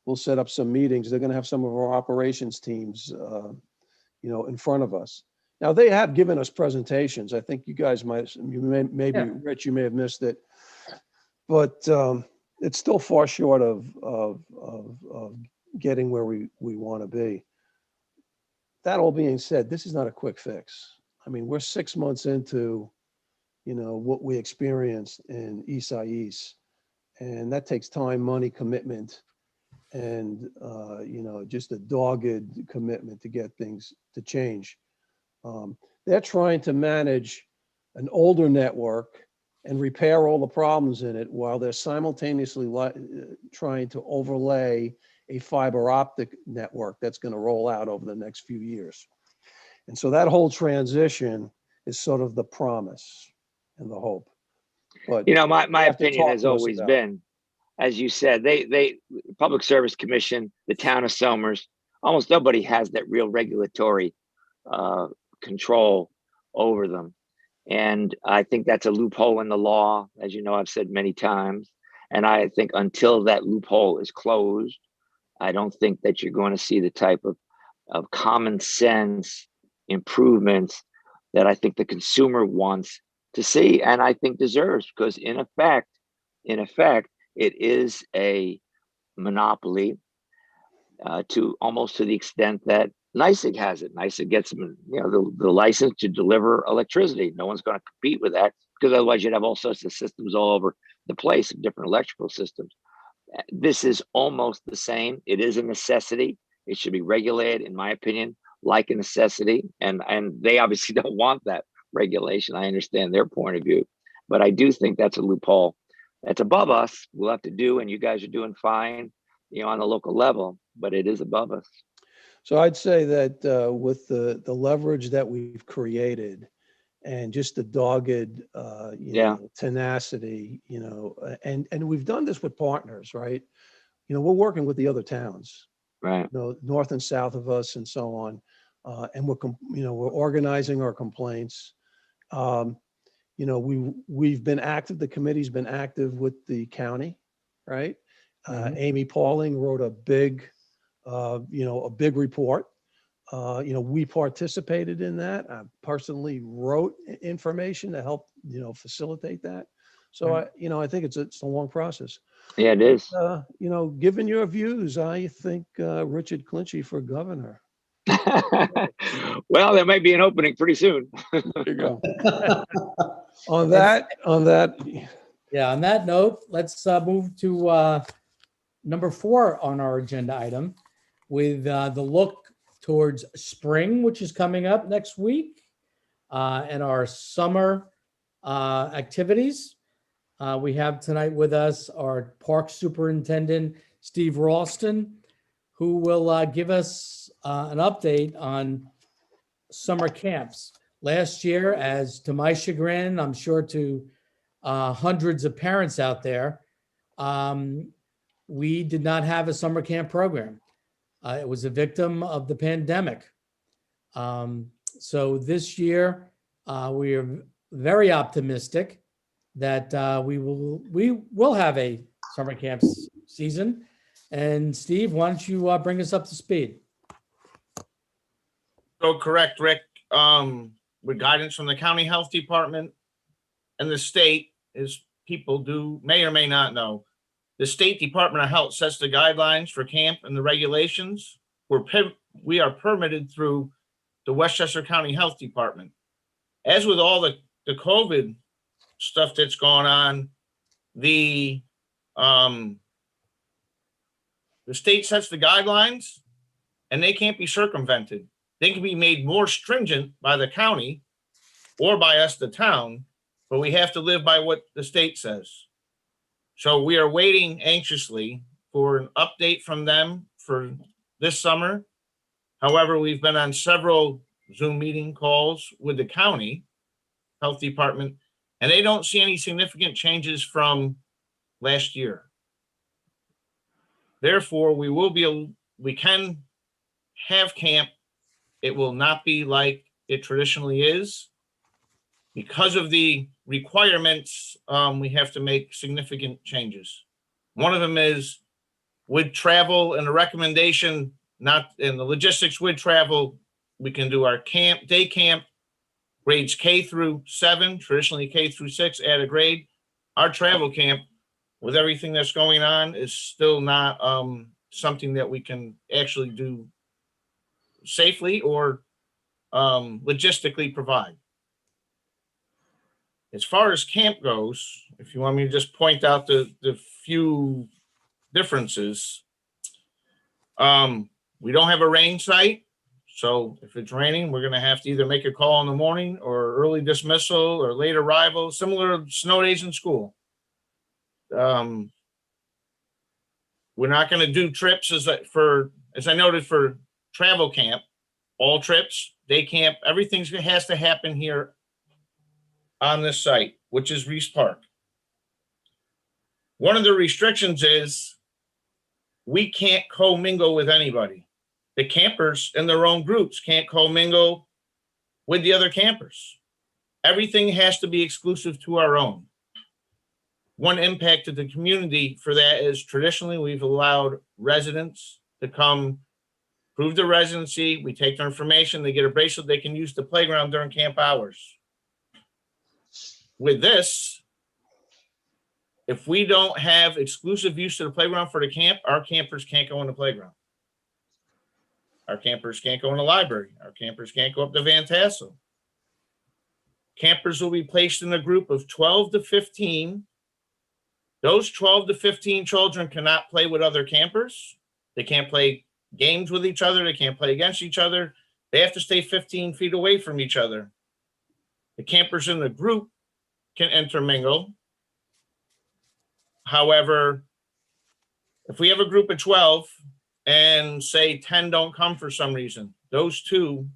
C: we'll set up some meetings, they're going to have some of our operations teams, in front of us. Now, they have given us presentations. I think you guys Rich, you may have missed it, but it's still far short of getting where we want to be. That all being said, this is not a quick fix. I mean, we're 6 months into, what we experienced in Isaias, and that takes time, money, commitment, and, just a dogged commitment to get things to change. They're trying to manage an older network and repair all the problems in it while they're simultaneously trying to overlay a fiber optic network that's going to roll out over the next few years. And so that whole transition is sort of the promise and the hope. But
L: You know, my
C: they have to
L: opinion
C: talk
L: has
C: to us
L: always
C: about it.
L: been, as you said, they Public Service Commission, the town of Somers, almost nobody has that real regulatory control over them. And I think that's a loophole in the law, as you know, I've said many times. And I think until that loophole is closed, I don't think that you're going to see the type of common sense improvements that I think the consumer wants to see and I think deserves, because in effect, it is a monopoly to almost to the extent that NYSEG has it. NYSEG gets them, you know, the license to deliver electricity. No one's going to compete with that, because otherwise you'd have all sorts of systems all over the place of different electrical systems. This is almost the same. It is a necessity. It should be regulated, in my opinion, like a necessity. And they obviously don't want that regulation. I understand their point of view, but I do think that's a loophole that's above us. We'll have to do, and you guys are doing fine, you know, on the local level, but it is above us.
C: So I'd say that with the leverage that we've created and just the dogged, tenacity, and we've done this with partners, right? We're working with the other towns,
L: right?
C: North and south of us and so on. And we're organizing our complaints. We've been active. The committee's been active with the county, right? Amy Pauling wrote a big report. We participated in that. I personally wrote information to help, facilitate that. So I think it's a long process.
L: Yeah, it is.
C: Given your views, I think Richard Clinchy for governor.
L: Well, there might be an opening pretty soon.
C: There you go. On that.
A: Yeah, on that note, let's move to number 4 on our agenda item, with the look towards spring, which is coming up next week, and our summer activities. We have tonight with us our Park Superintendent, Steve Ralston, who will give us an update on summer camps. Last year, as to my chagrin, I'm sure to hundreds of parents out there, we did not have a summer camp program. It was a victim of the pandemic. So this year, we are very optimistic that we will have a summer camp season. And Steve, why don't you bring us up to speed?
M: So correct, Rick. With guidance from the county health department and the state, as people may or may not know, the State Department of Health sets the guidelines for camp and the regulations. We are permitted through the Westchester County Health Department. As with all the COVID stuff that's gone on, the state sets the guidelines and they can't be circumvented. They can be made more stringent by the county or by us, the town, but we have to live by what the state says. So we are waiting anxiously for an update from them for this summer. However, we've been on several Zoom meeting calls with the county health department, and they don't see any significant changes from last year. Therefore, we can have camp. It will not be like it traditionally is. Because of the requirements, we have to make significant changes. One of them is with travel and the recommendation, not in the logistics with travel, we can do our day camp, grades K through 7, traditionally K through 6, add a grade. Our travel camp, with everything that's going on, is still not something that we can actually do safely or logistically provide. As far as camp goes, if you want me to just point out the few differences, we don't have a rain site, So if it's raining, we're gonna have to either make a call in the morning or early dismissal or late arrival, similar to snow days in school. We're not gonna do trips as I noted for travel camp, all trips, day camp, everything has to happen here on this site, which is Reese Park. One of the restrictions is we can't commingle with anybody. The campers in their own groups can't commingle with the other campers. Everything has to be exclusive to our own. One impact to the community for that is traditionally we've allowed residents to come prove their residency. We take their information, they get a bracelet they can use the playground during camp hours. With this, if we don't have exclusive use of the playground for the camp, our campers can't go in the playground. Our campers can't go in the library. Our campers can't go up to Van Tassel. Campers will be placed in a group of 12 to 15. Those 12 to 15 children cannot play with other campers. They can't play games with each other. They can't play against each other. They have to stay 15 feet away from each other. The campers in the group can intermingle. However, if we have a group of 12 and say 10 don't come for some reason, those 2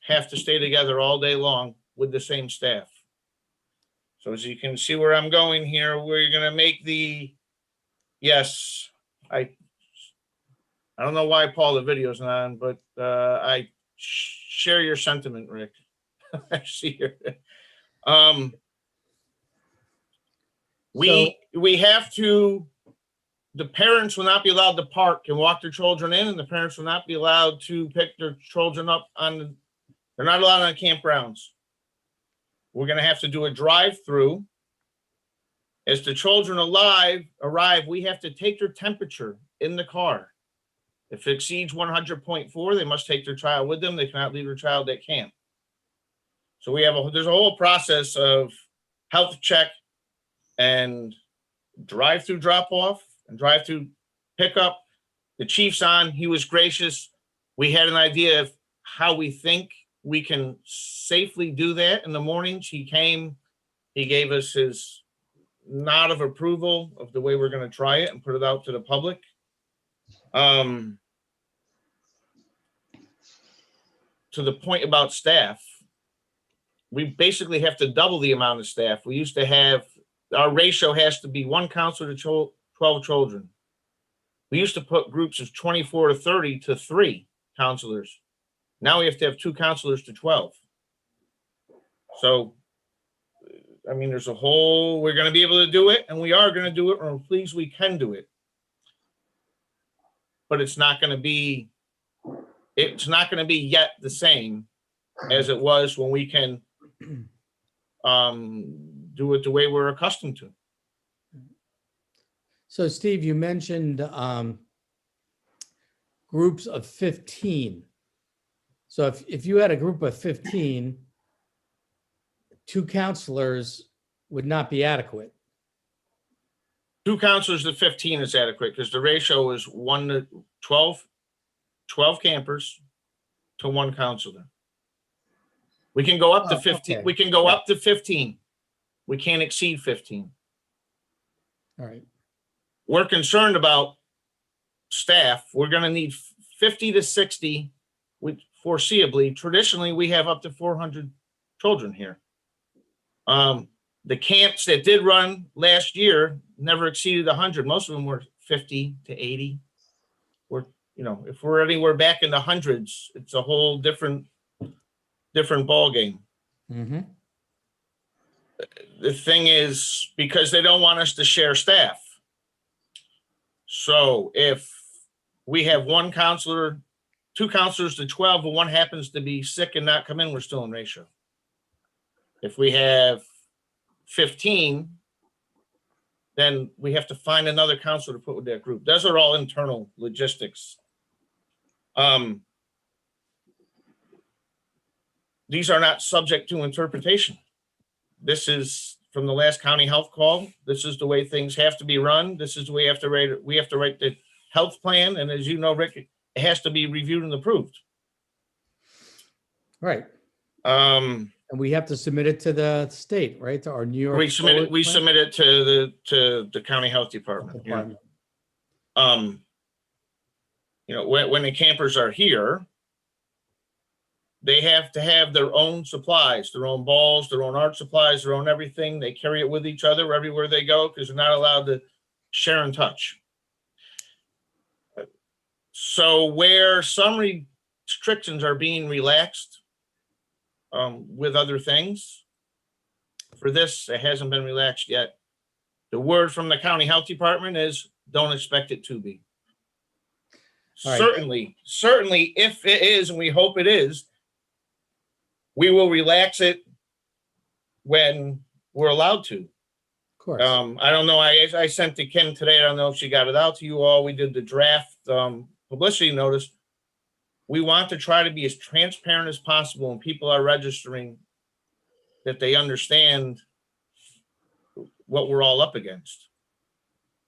M: have to stay together all day long with the same staff. So as you can see where I'm going here, we're gonna make the, yes, I don't know why Paul the video's not on, but I share your sentiment, Rick. I see here. We have to, the parents will not be allowed to park and walk their children in, and the parents will not be allowed to pick their children up they're not allowed on campgrounds. We're gonna have to do a drive-through. As the children arrive, we have to take their temperature in the car. If it exceeds 100.4, they must take their child with them. They cannot leave their child at camp. So there's a whole process of health check and drive-through drop-off and drive-through pickup. The chief's on, he was gracious. We had an idea of how we think we can safely do that in the mornings. He came, he gave us his nod of approval of the way we're gonna try it and put it out to the public. To the point about staff, we basically have to double the amount of staff. We used to have, our ratio has to be 1 counselor to 12 children. We used to put groups of 24 to 30 to 3 counselors. Now we have to have 2 counselors to 12. So, I mean, there's a whole, we're gonna be able to do it, and we are gonna do it, or please, we can do it. But it's not gonna be yet the same as it was when we can do it the way we're accustomed to.
A: So Steve, you mentioned groups of 15. So if you had a group of 15, 2 counselors would not be adequate.
M: 2 counselors to 15 is adequate because the ratio is 1 to 12 campers to 1 counselor. We can go up to 15.
A: Okay.
M: We can go up to 15. We can't exceed 15.
A: All right.
M: We're concerned about staff. We're going to need 50 to 60, which foreseeably, traditionally, we have up to 400 children here. The camps that did run last year never exceeded 100. Most of them were 50 to 80. If we're anywhere back in the hundreds, it's a whole different ball game.
A: Mm-hmm.
M: The thing is, because they don't want us to share staff. So if we have 1 counselor, 2 counselors to 12, but 1 happens to be sick and not come in, we're still in ratio. If we have 15, then we have to find another counselor to put with that group. Those are all internal logistics. These are not subject to interpretation. This is from the last county health call. This is the way things have to be run. This is the way we have to write it. We have to write the health plan. And as you know, Rick, it has to be reviewed and approved.
A: Right.
M: Um,
A: And we have to submit it to the state, right? To our New York.
M: we submit
A: Forward Plan
M: it to the county health department. Yeah.
A: Department.
M: You know, when the campers are here, they have to have their own supplies, their own balls, their own art supplies, their own everything. They carry it with each other everywhere they go because they're not allowed to share and touch. So where some restrictions are being relaxed with other things, for this, it hasn't been relaxed yet. The word from the county health department is don't expect it to be.
A: All right.
M: Certainly, if it is, and we hope it is, we will relax it when we're allowed to.
A: Of course.
M: I don't know. I sent to Kim today. I don't know if she got it out to you all. We did the draft publicity notice. We want to try to be as transparent as possible when people are registering, that they understand what we're all up against.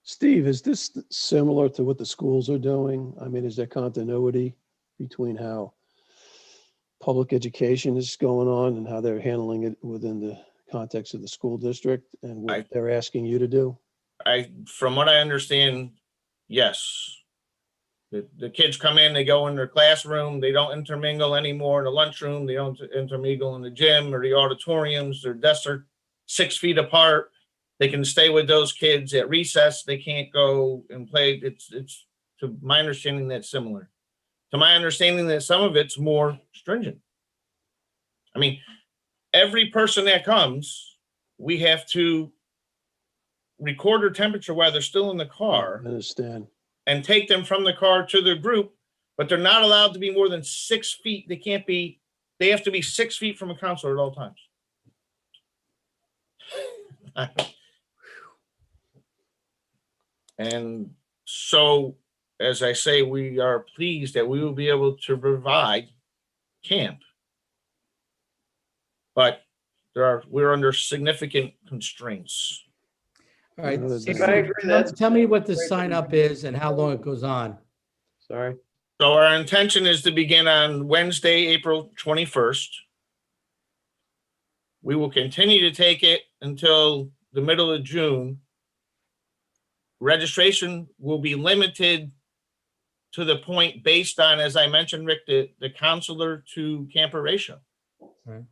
C: Steve, is this similar to what the schools are doing? I mean, is there continuity between how public education is going on and how they're handling it within the context of the school district and what they're asking you to do?
M: From what I understand, yes. The kids come in, they go in their classroom, they don't intermingle anymore in the lunchroom, they don't intermingle in the gym or the auditoriums. Their desks are 6 feet apart. They can stay with those kids at recess. They can't go and play. It's to my understanding, that's similar. To my understanding, that some of it's more stringent. I mean, every person that comes, we have to record their temperature while they're still in the car.
C: I understand.
M: And take them from the car to their group, but they're not allowed to be more than 6 feet. They have to be 6 feet from a counselor at all times. And so, as I say, we are pleased that we will be able to provide camp. But we're under significant constraints.
A: All right.
C: Another
A: so
C: day.
K: I agree, that's-
A: Tell me what the sign up is and how long it goes on.
K: Sorry.
M: So our intention is to begin on Wednesday, April 21st. We will continue to take it until the middle of June. Registration will be limited to the point based on, as I mentioned, Rick, the counselor to camper ratio.
A: Right.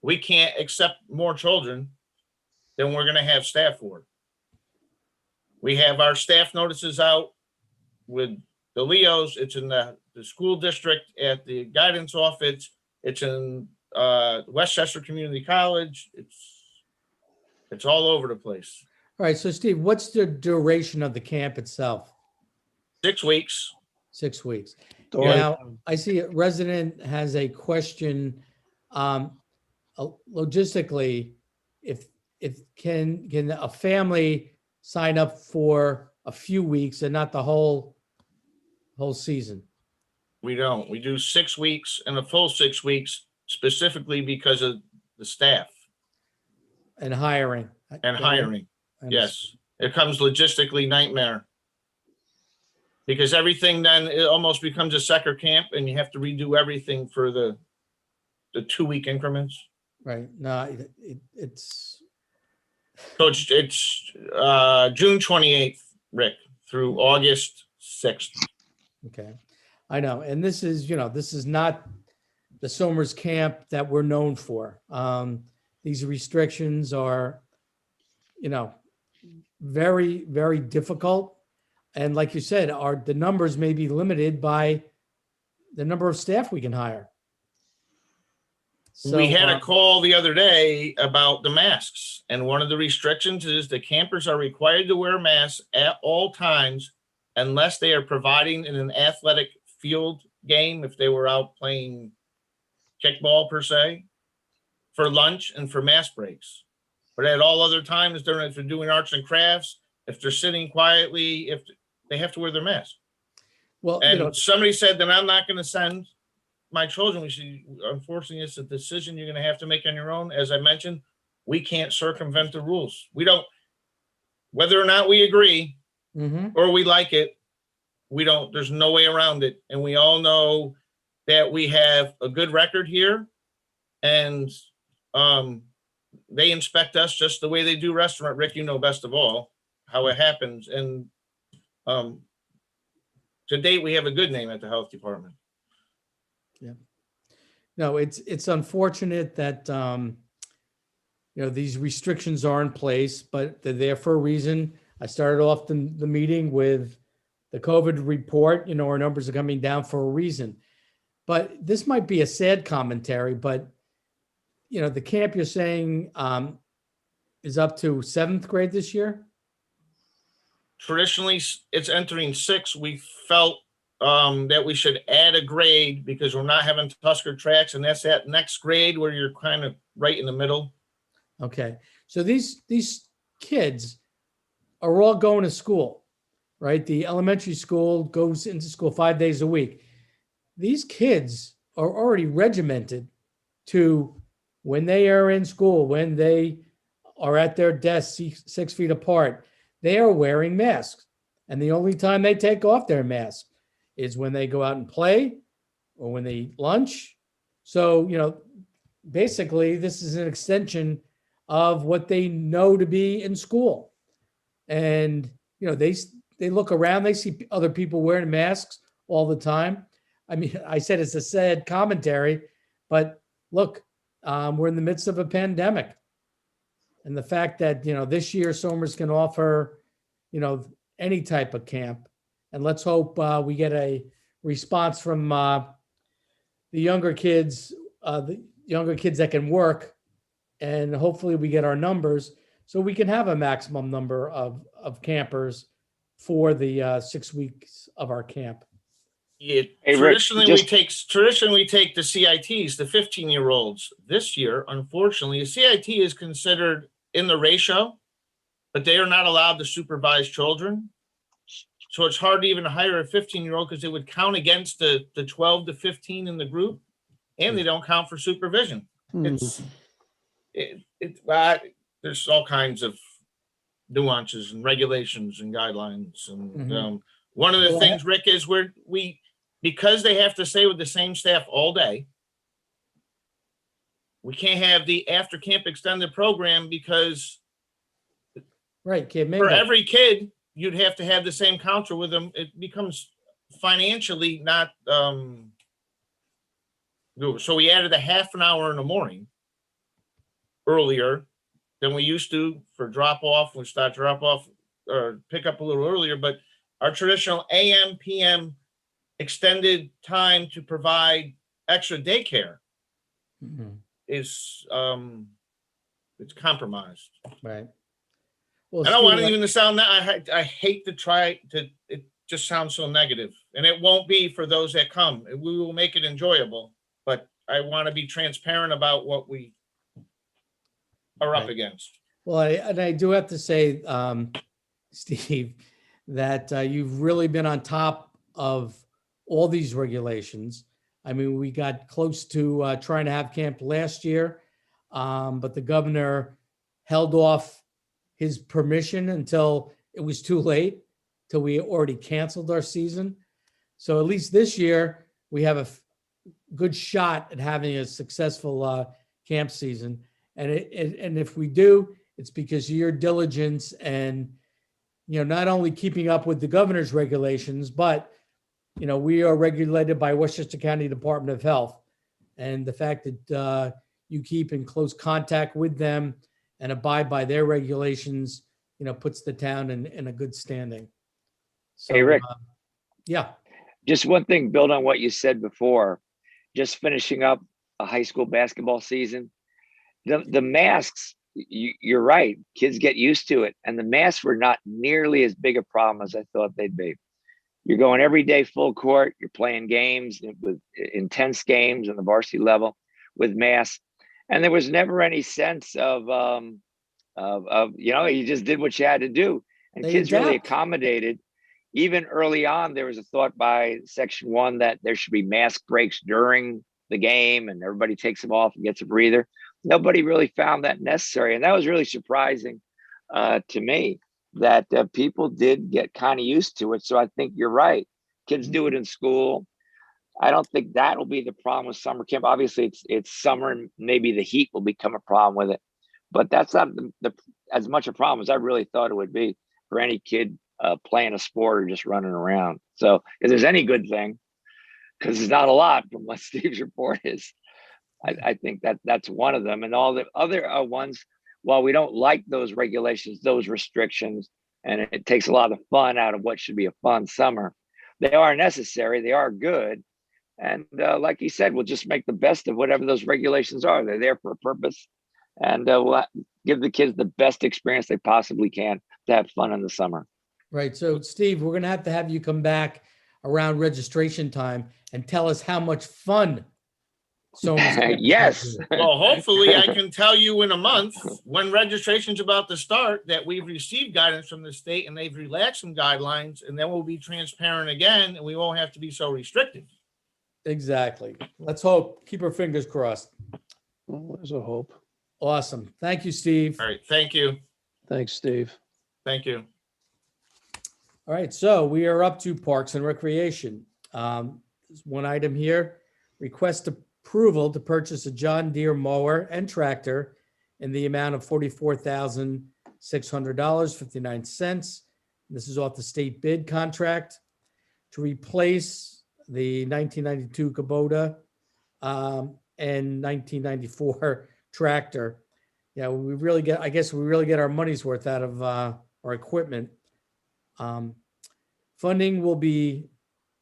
M: We can't accept more children than we're gonna have staff for. We have our staff notices out with the Leos. It's in the school district, at the guidance office. It's in Westchester Community College. It's all over the place.
A: All right. So Steve, what's the duration of the camp itself?
M: 6 weeks.
A: 6 weeks.
C: Dory,
A: Now, I see a resident has a question. Logistically, if can a family sign up for a few weeks and not the whole season?
M: We don't. We do 6 weeks and a full 6 weeks specifically because of the staff
A: And hiring.
M: and hiring. Yes, it comes logistically nightmare. Because everything then, it almost becomes a second camp and you have to redo everything for the 2 week increments.
A: Right. No, it's,
M: So it's June 28th, Rick, through August 6th.
A: okay. I know. And this is not the Somers camp that we're known for. These restrictions are, very, very difficult. And like you said, the numbers may be limited by the number of staff we can hire. So,
M: We had a call the other day about the masks, and one of the restrictions is the campers are required to wear masks at all times unless they are providing in an athletic field game, if they were out playing kickball per se, for lunch and for mass breaks. But at all other times, if they're doing arts and crafts, if they're sitting quietly, if they have to wear their mask.
A: well,
M: And somebody said that I'm not going to send my children. We should, unfortunately, it's a decision you're going to have to make on your own. As I mentioned, we can't circumvent the rules. We don't, whether or not we agree
A: mhm.
M: or we like it, we don't, there's no way around it. And we all know that we have a good record here And they inspect us just the way they do restaurant. Rick, you know best of all how it happens. And to date, we have a good name at the health department.
A: No, it's unfortunate that, these restrictions are in place, but they're there for a reason. I started off the meeting with the COVID report, our numbers are coming down for a reason. But this might be a sad commentary, but, the camp you're saying is up to 7th grade this year?
M: Traditionally, it's entering 6. We felt that we should add a grade because we're not having Tusker tracks, and that's that next grade where you're kind of right in the middle.
A: Okay, so these kids are all going to school, right? The elementary school goes into school 5 days a week. These kids are already regimented to when they are in school, when they are at their desks 6 feet apart, they are wearing masks. And the only time they take off their mask is when they go out and play or when they eat lunch. So, basically this is an extension of what they know to be in school. And, they look around, they see other people wearing masks all the time. I mean, I said it's a sad commentary, but look, we're in the midst of a pandemic. And the fact that, this year Somers can offer, any type of camp. And let's hope we get a response from the younger kids that can work. And hopefully we get our numbers so we can have a maximum number of campers for the 6 weeks of our camp.
M: Yeah,
L: Hey, Rick,
M: traditionally we take the CITs, the 15-year-olds. This year, unfortunately, a CIT is considered in the ratio, but they are not allowed to supervise children. So it's hard to even hire a 15-year-old because it would count against the 12 to 15 in the group, and they don't count for supervision. There's all kinds of nuances and regulations and guidelines. And one of the things, Rick, is because they have to stay with the same staff all day, we can't have the after camp extended program because
A: Right, kid.
M: for every kid, you'd have to have the same counselor with them. It becomes financially not doable. So we added a half an hour in the morning earlier than we used to for drop off. We start drop off or pick up a little earlier, but our traditional AM, PM extended time to provide extra daycare is it's compromised.
A: Right. Well,
M: I don't want it
A: Steve,
M: even to sound that I hate to try to, it just sounds so negative, and it won't be for those that come. We will make it enjoyable, but I want to be transparent about what we are up
A: Right.
M: against.
A: Well, I do have to say, Steve, that you've really been on top of all these regulations. I mean, we got close to trying to have camp last year, but the governor held off his permission until it was too late, till we already canceled our season. So at least this year, we have a good shot at having a successful camp season. And and if we do, it's because of your diligence and, not only keeping up with the governor's regulations, but, we are regulated by Westchester County Department of Health. And the fact that you keep in close contact with them and abide by their regulations, puts the town in a good standing. So,
L: Hey, Rick.
A: Yeah.
L: Just one thing, build on what you said before, just finishing up a high school basketball season. The masks, you're right. Kids get used to it. And the masks were not nearly as big a problem as I thought they'd be. You're going every day full court. You're playing games with intense games on the varsity level with masks. And there was never any sense of you just did what you had to do. And
A: They
L: kids really
A: adapt.
L: accommodated. Even early on, there was a thought by Section 1 that there should be mask breaks during the game and everybody takes them off and gets a breather. Nobody really found that necessary. And that was really surprising to me that people did get kind of used to it. So I think you're right. Kids do it in school. I don't think that'll be the problem with summer camp. Obviously, it's summer and maybe the heat will become a problem with it. But that's not the as much a problem as I really thought it would be for any kid playing a sport or just running around. So if there's any good thing, because there's not a lot from what Steve's report is, I think that's one of them. And all the other ones, while we don't like those regulations, those restrictions, and it takes a lot of fun out of what should be a fun summer, they are necessary, they are good. And like he said, we'll just make the best of whatever those regulations are. They're there for a purpose. And we'll give the kids the best experience they possibly can to have fun in the summer.
A: Right. So Steve, we're going to have you come back around registration time and tell us how much fun. So
L: yes.
M: Well, hopefully I can tell you in a month when registration's about to start that we've received guidance from the state and they've relaxed some guidelines, and then we'll be transparent again and we won't have to be so restrictive.
A: Exactly. Let's hope. Keep our fingers crossed.
C: Well, there's a hope.
A: Awesome. Thank you, Steve.
M: All right. Thank you.
C: Thanks, Steve.
M: Thank you.
A: All right. So we are up to Parks and Recreation. There's one item here. Request approval to purchase a John Deere mower and tractor in the amount of $44,600.59. This is off the state bid contract to replace the 1992 Kubota and 1994 tractor. Yeah, we really get, I guess we really get our money's worth out of our equipment. Funding will be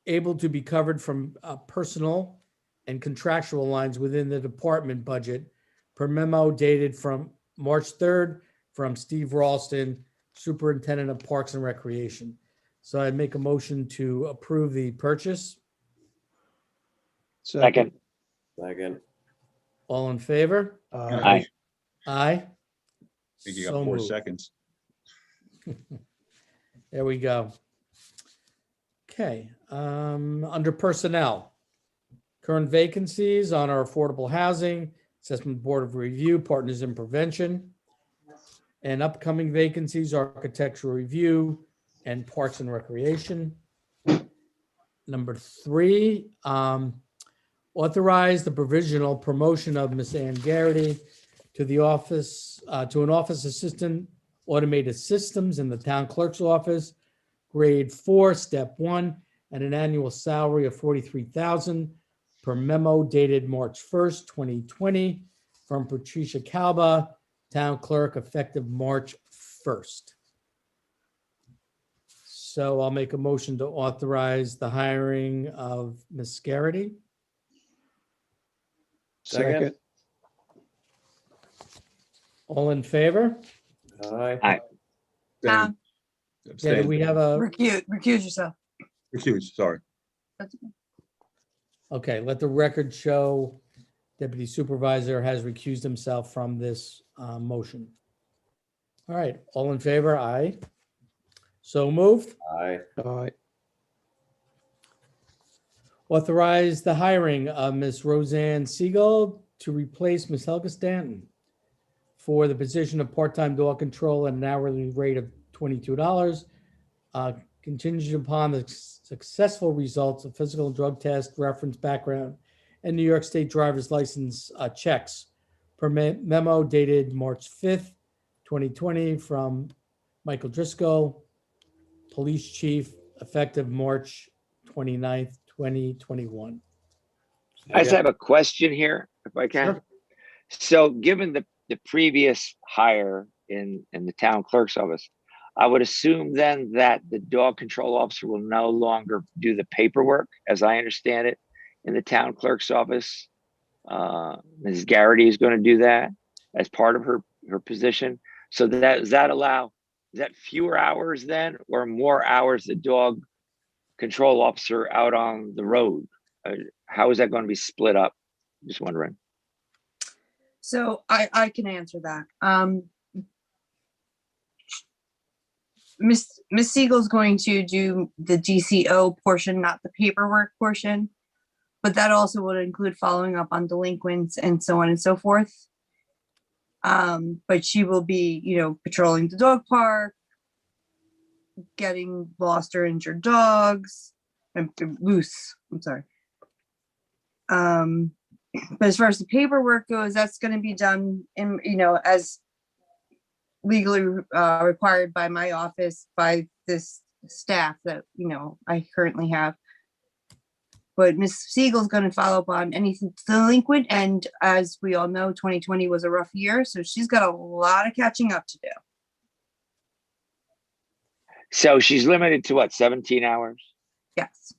A: able to be covered from personal and contractual lines within the department budget per memo dated from March 3rd from Steve Ralston, Superintendent of Parks and Recreation. So I make a motion to approve the purchase.
L: Second.
K: Second.
A: All in favor?
L: Aye.
A: Aye.
F: I think you got
A: So
F: 4
A: moved.
F: seconds.
A: There we go. Okay, under personnel, current vacancies on our Affordable Housing, Assessment Board of Review, Partners in Prevention, and upcoming vacancies, Architectural Review and Parks and Recreation. Number 3, authorize the provisional promotion of Ms. Ann Garrity to the office, to an office assistant, automated systems in the town clerk's office, grade 4, step 1, and an annual salary of $43,000 per memo dated March 1st, 2020, from Patricia Calba, town clerk, effective March 1st. So I'll make a motion to authorize the hiring of Ms. Garrity.
C: Second.
A: All in favor?
K: Aye.
D: Tom,
A: Yeah,
F: Abstain.
A: do we have a,
D: recuse yourself.
F: Recuse, sorry.
A: okay, let the record show Deputy Supervisor has recused himself from this motion. All right, all in favor? Aye. So moved.
K: Aye.
C: All right.
A: Authorize the hiring of Ms. Roseanne Siegel to replace Ms. Helga Stanton for the position of part-time dog control at an hourly rate of $22, contingent upon the successful results of physical and drug test, reference background, and New York State driver's license checks per memo dated March 5th, 2020, from Michael Driscoll, Police Chief, effective March 29th, 2021.
L: I just have a question here, if I can.
A: Sure.
L: So given the previous hire in the town clerk's office, I would assume then that the dog control officer will no longer do the paperwork, as I understand it, in the town clerk's office. Mrs. Garrity is going to do that as part of her position. So does that allow, is that fewer hours then, or more hours the dog control officer out on the road? How is that going to be split up? Just wondering.
D: So I can answer that. Miss Siegel's going to do the DCO portion, not the paperwork portion, but that also would include following up on delinquents and so on and so forth. But she will be, patrolling the dog park, getting lost or injured dogs, and loose, I'm sorry, But as far as the paperwork goes, that's gonna be done in, as legally required by my office, by this staff that, I currently have. But Ms. Siegel's gonna follow up on anything delinquent, and as we all know, 2020 was a rough year, so she's got a lot of catching up to do.
L: So she's limited to what, 17 hours?
D: Yes,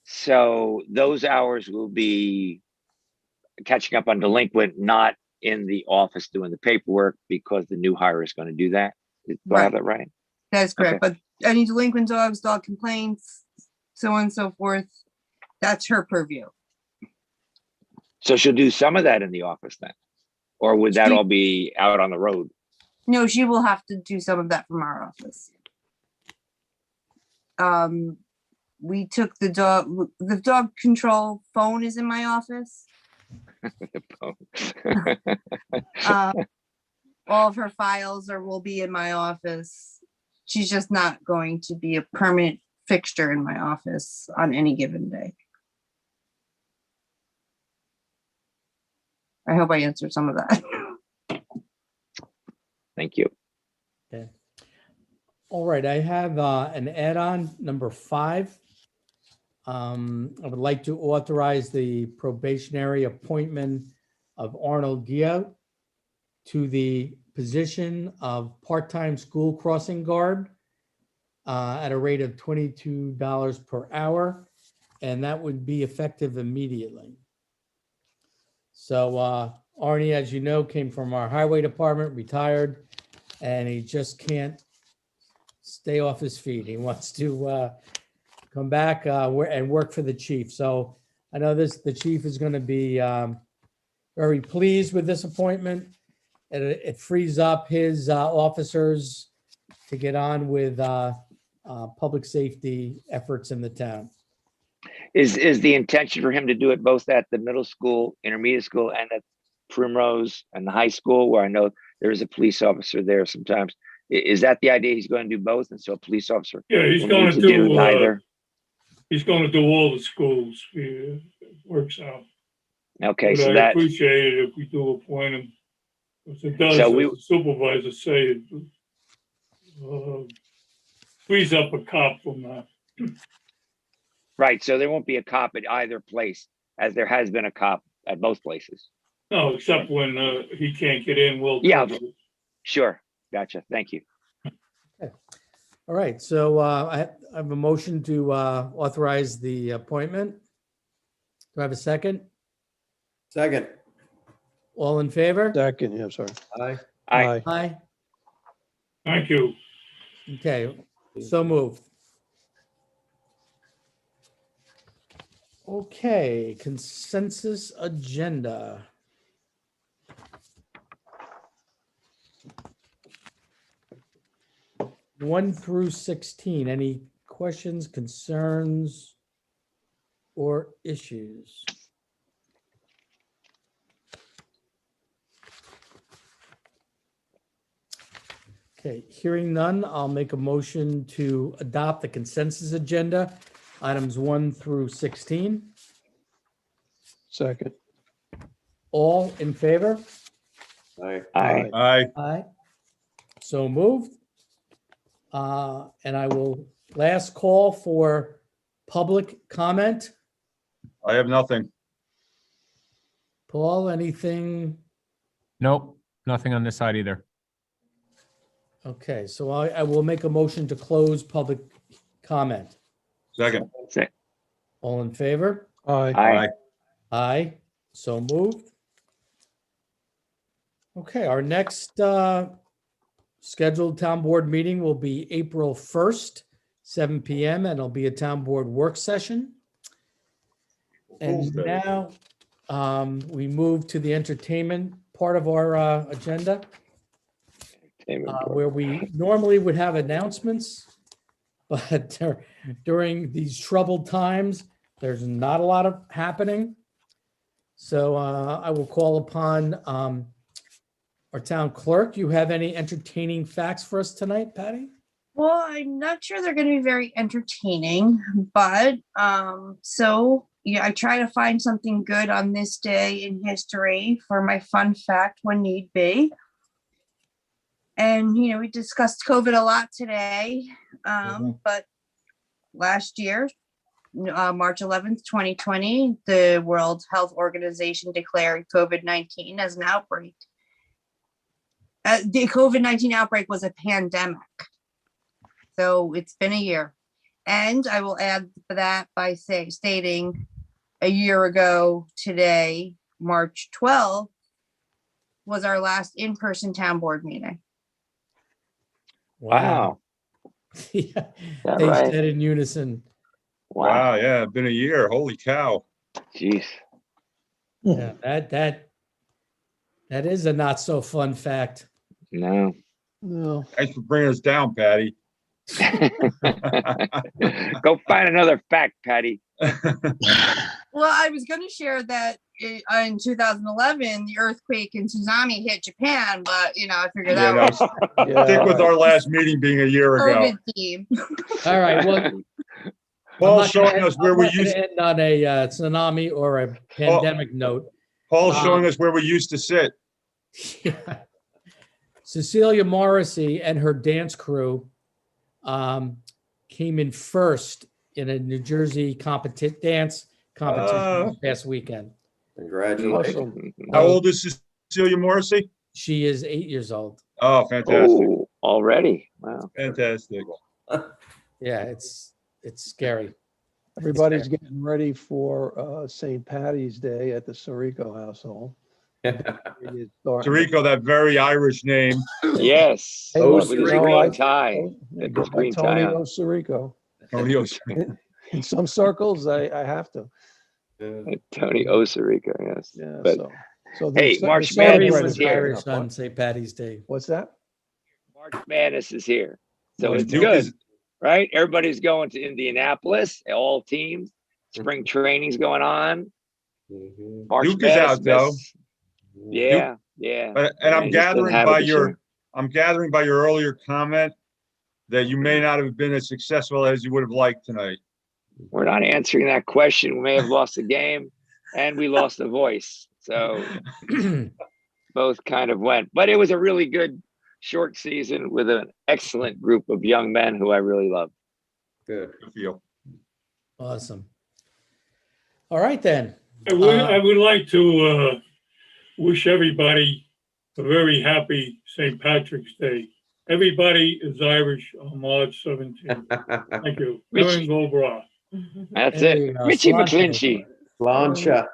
L: So those hours will be catching up on delinquent, not in the office doing the paperwork because the new hire is going to do that. Do I have that right?
D: that's correct. But any delinquent dogs, dog complaints, so on and so forth, that's her purview.
L: So she'll do some of that in the office then? Or would that
D: She-
L: all be out on the road?
D: No, she will have to do some of that from our office. We took the dog control phone is in my office. All of her files will be in my office. She's just not going to be a permanent fixture in my office on any given day. I hope I answered some of that.
L: Thank you.
A: Okay. All right, I have an add-on, number 5. I would like to authorize the probationary appointment of Arnold Gio to the position of part-time school crossing guard at a rate of $22 per hour, and that would be effective immediately. So Arnie, as you know, came from our highway department, retired, and he just can't stay off his feet. He wants to come back and work for the chief. So I know the chief is going to be very pleased with this appointment. And it frees up his officers to get on with public safety efforts in the town.
L: Is the intention for him to do it both at the middle school, intermediate school, and at Primrose and the high school, where I know there is a police officer there sometimes? Is that the idea? He's going to do both, and so a police officer
G: Yeah, he's
L: will
G: going
L: need
G: to do,
L: neither?
G: he's going to do all the schools. It works out.
L: Okay,
G: But
L: so
G: I
L: that,
G: appreciate it if we do appoint him. Because it does,
L: So
G: as
L: we-
G: the supervisor say, it frees up a cop from that.
L: right, so there won't be a cop at either place, as there has been a cop at both places.
G: No, except when he can't get in, we'll.
L: Yeah.
G: cover it.
L: Sure, gotcha, thank you.
A: All right, so I have a motion to authorize the appointment. Do I have a second?
K: Second.
A: All in favor?
C: Second, yeah, sorry.
K: Aye.
L: Aye.
A: Aye.
G: Thank you.
A: Okay, so moved. Okay, consensus agenda. One through 16, any questions, concerns, or issues? Okay, hearing none, I'll make a motion to adopt the consensus agenda, items 1 through 16.
C: Second.
A: All in favor?
K: Aye.
L: Aye.
F: Aye.
A: Aye. So moved. And I will last call for public comment.
F: I have nothing.
A: Paul, anything?
B: Nope, nothing on this side either.
A: Okay, so I will make a motion to close public comment.
F: Second.
A: All in favor?
C: Aye.
L: Aye.
A: Aye, so moved. Okay, our next scheduled town board meeting will be April 1st, 7 PM, and it'll be a town board work session. And
F: Tuesday.
A: now we move to the entertainment part of our agenda, where we normally would have announcements, but during these troubled times, there's not a lot of happening. So I will call upon our town clerk. You have any entertaining facts for us tonight, Patty?
D: Well, I'm not sure they're going to be very entertaining, but so yeah, I try to find something good on this day in history for my fun fact when need be. And we discussed COVID a lot today, but last year, March 11th, 2020, the World Health Organization declared COVID-19 as an outbreak. The COVID-19 outbreak was a pandemic. So it's been a year. And I will add that by stating a year ago today, March 12th, was our last in-person town board meeting.
L: Wow.
A: Yeah,
L: That
A: they
L: right?
A: said in unison.
F: Wow, yeah, it's been a year. Holy cow.
L: Jeez.
A: Yeah, that is a not so fun fact.
L: No.
C: No.
F: Thanks for bringing us down, Patty.
L: Go find another fact, Patty.
D: Well, I was going to share that in 2011, the earthquake and tsunami hit Japan, but I figured
F: Yeah,
D: that
F: no,
D: was
C: Yeah,
F: stick with our last meeting being a year ago.
D: COVID theme.
A: All right, well,
F: Paul's showing us where we
A: I'm not gonna
F: used,
A: end on a tsunami or a pandemic note.
F: Paul's showing us where we used to sit.
A: Cecilia Morrissey and her dance crew came in first in a New Jersey dance competition this past weekend.
K: Congratulations.
C: Awesome.
F: How old is Cecilia Morrissey?
A: She is 8 years old.
F: Oh, fantastic.
L: Oh, already. Wow.
F: Fantastic.
A: Yeah, it's scary.
C: Everybody's getting ready for St. Patty's Day at the Sirico household.
F: Tarico, that very Irish name.
L: Yes.
C: Hey,
K: Oh,
L: With
C: look,
L: his
K: Sirico.
L: green tie.
C: I
L: His
C: get my
L: green tie
C: Tony
L: on.
C: Sirico.
F: Tony O'Shea.
C: In some circles, I have to.
L: Tony Osirico, yes.
C: Yeah,
L: But
C: so
L: hey,
C: the
L: March
C: celebrate
L: Madness
C: is
L: is here.
C: coming
A: Irish
C: up, huh?
A: on St. Patty's Day.
C: What's that?
L: March Madness is here. So
F: Well,
L: it's
F: Duke
L: good,
F: is-
L: right? Everybody's going to Indianapolis, all teams. Spring training's going on. March
F: Duke is out, though.
L: Yeah, yeah.
F: And I'm
L: He just doesn't
F: gathering
L: have it
F: by
L: this
F: your,
L: year.
F: I'm gathering by your earlier comment that you may not have been as successful as you would have liked tonight.
L: We're not answering that question. We may have lost the game and we lost the voice. So both kind of went, but it was a really good short season with an excellent group of young men who I really love.
K: Good.
F: I feel.
A: Awesome. All right, then.
G: I would like to wish everybody a very happy St. Patrick's Day. Everybody is Irish on March 17th. Thank you. Erin Gobra.
L: That's
A: There
L: it.
A: you go.
L: Richie
A: Sláinte.
L: McClinchy.
K: Launcha.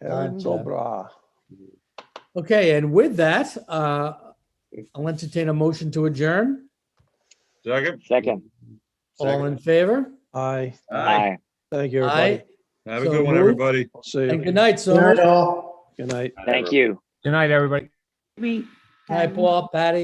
C: Sobra.
A: Okay, and with that, I'll entertain a motion to adjourn.
F: Second.
A: All in favor?
C: Aye.
L: Aye.
C: Thank you,
A: Aye.
C: everybody.
F: Have a
A: So
F: good one,
A: moved.
F: everybody.
C: I'll see
A: And
C: you.
A: good night, Somers.
C: Good night.
L: Thank you.
B: Good night, everybody.
E: We.
A: Hi, Paul, Patty.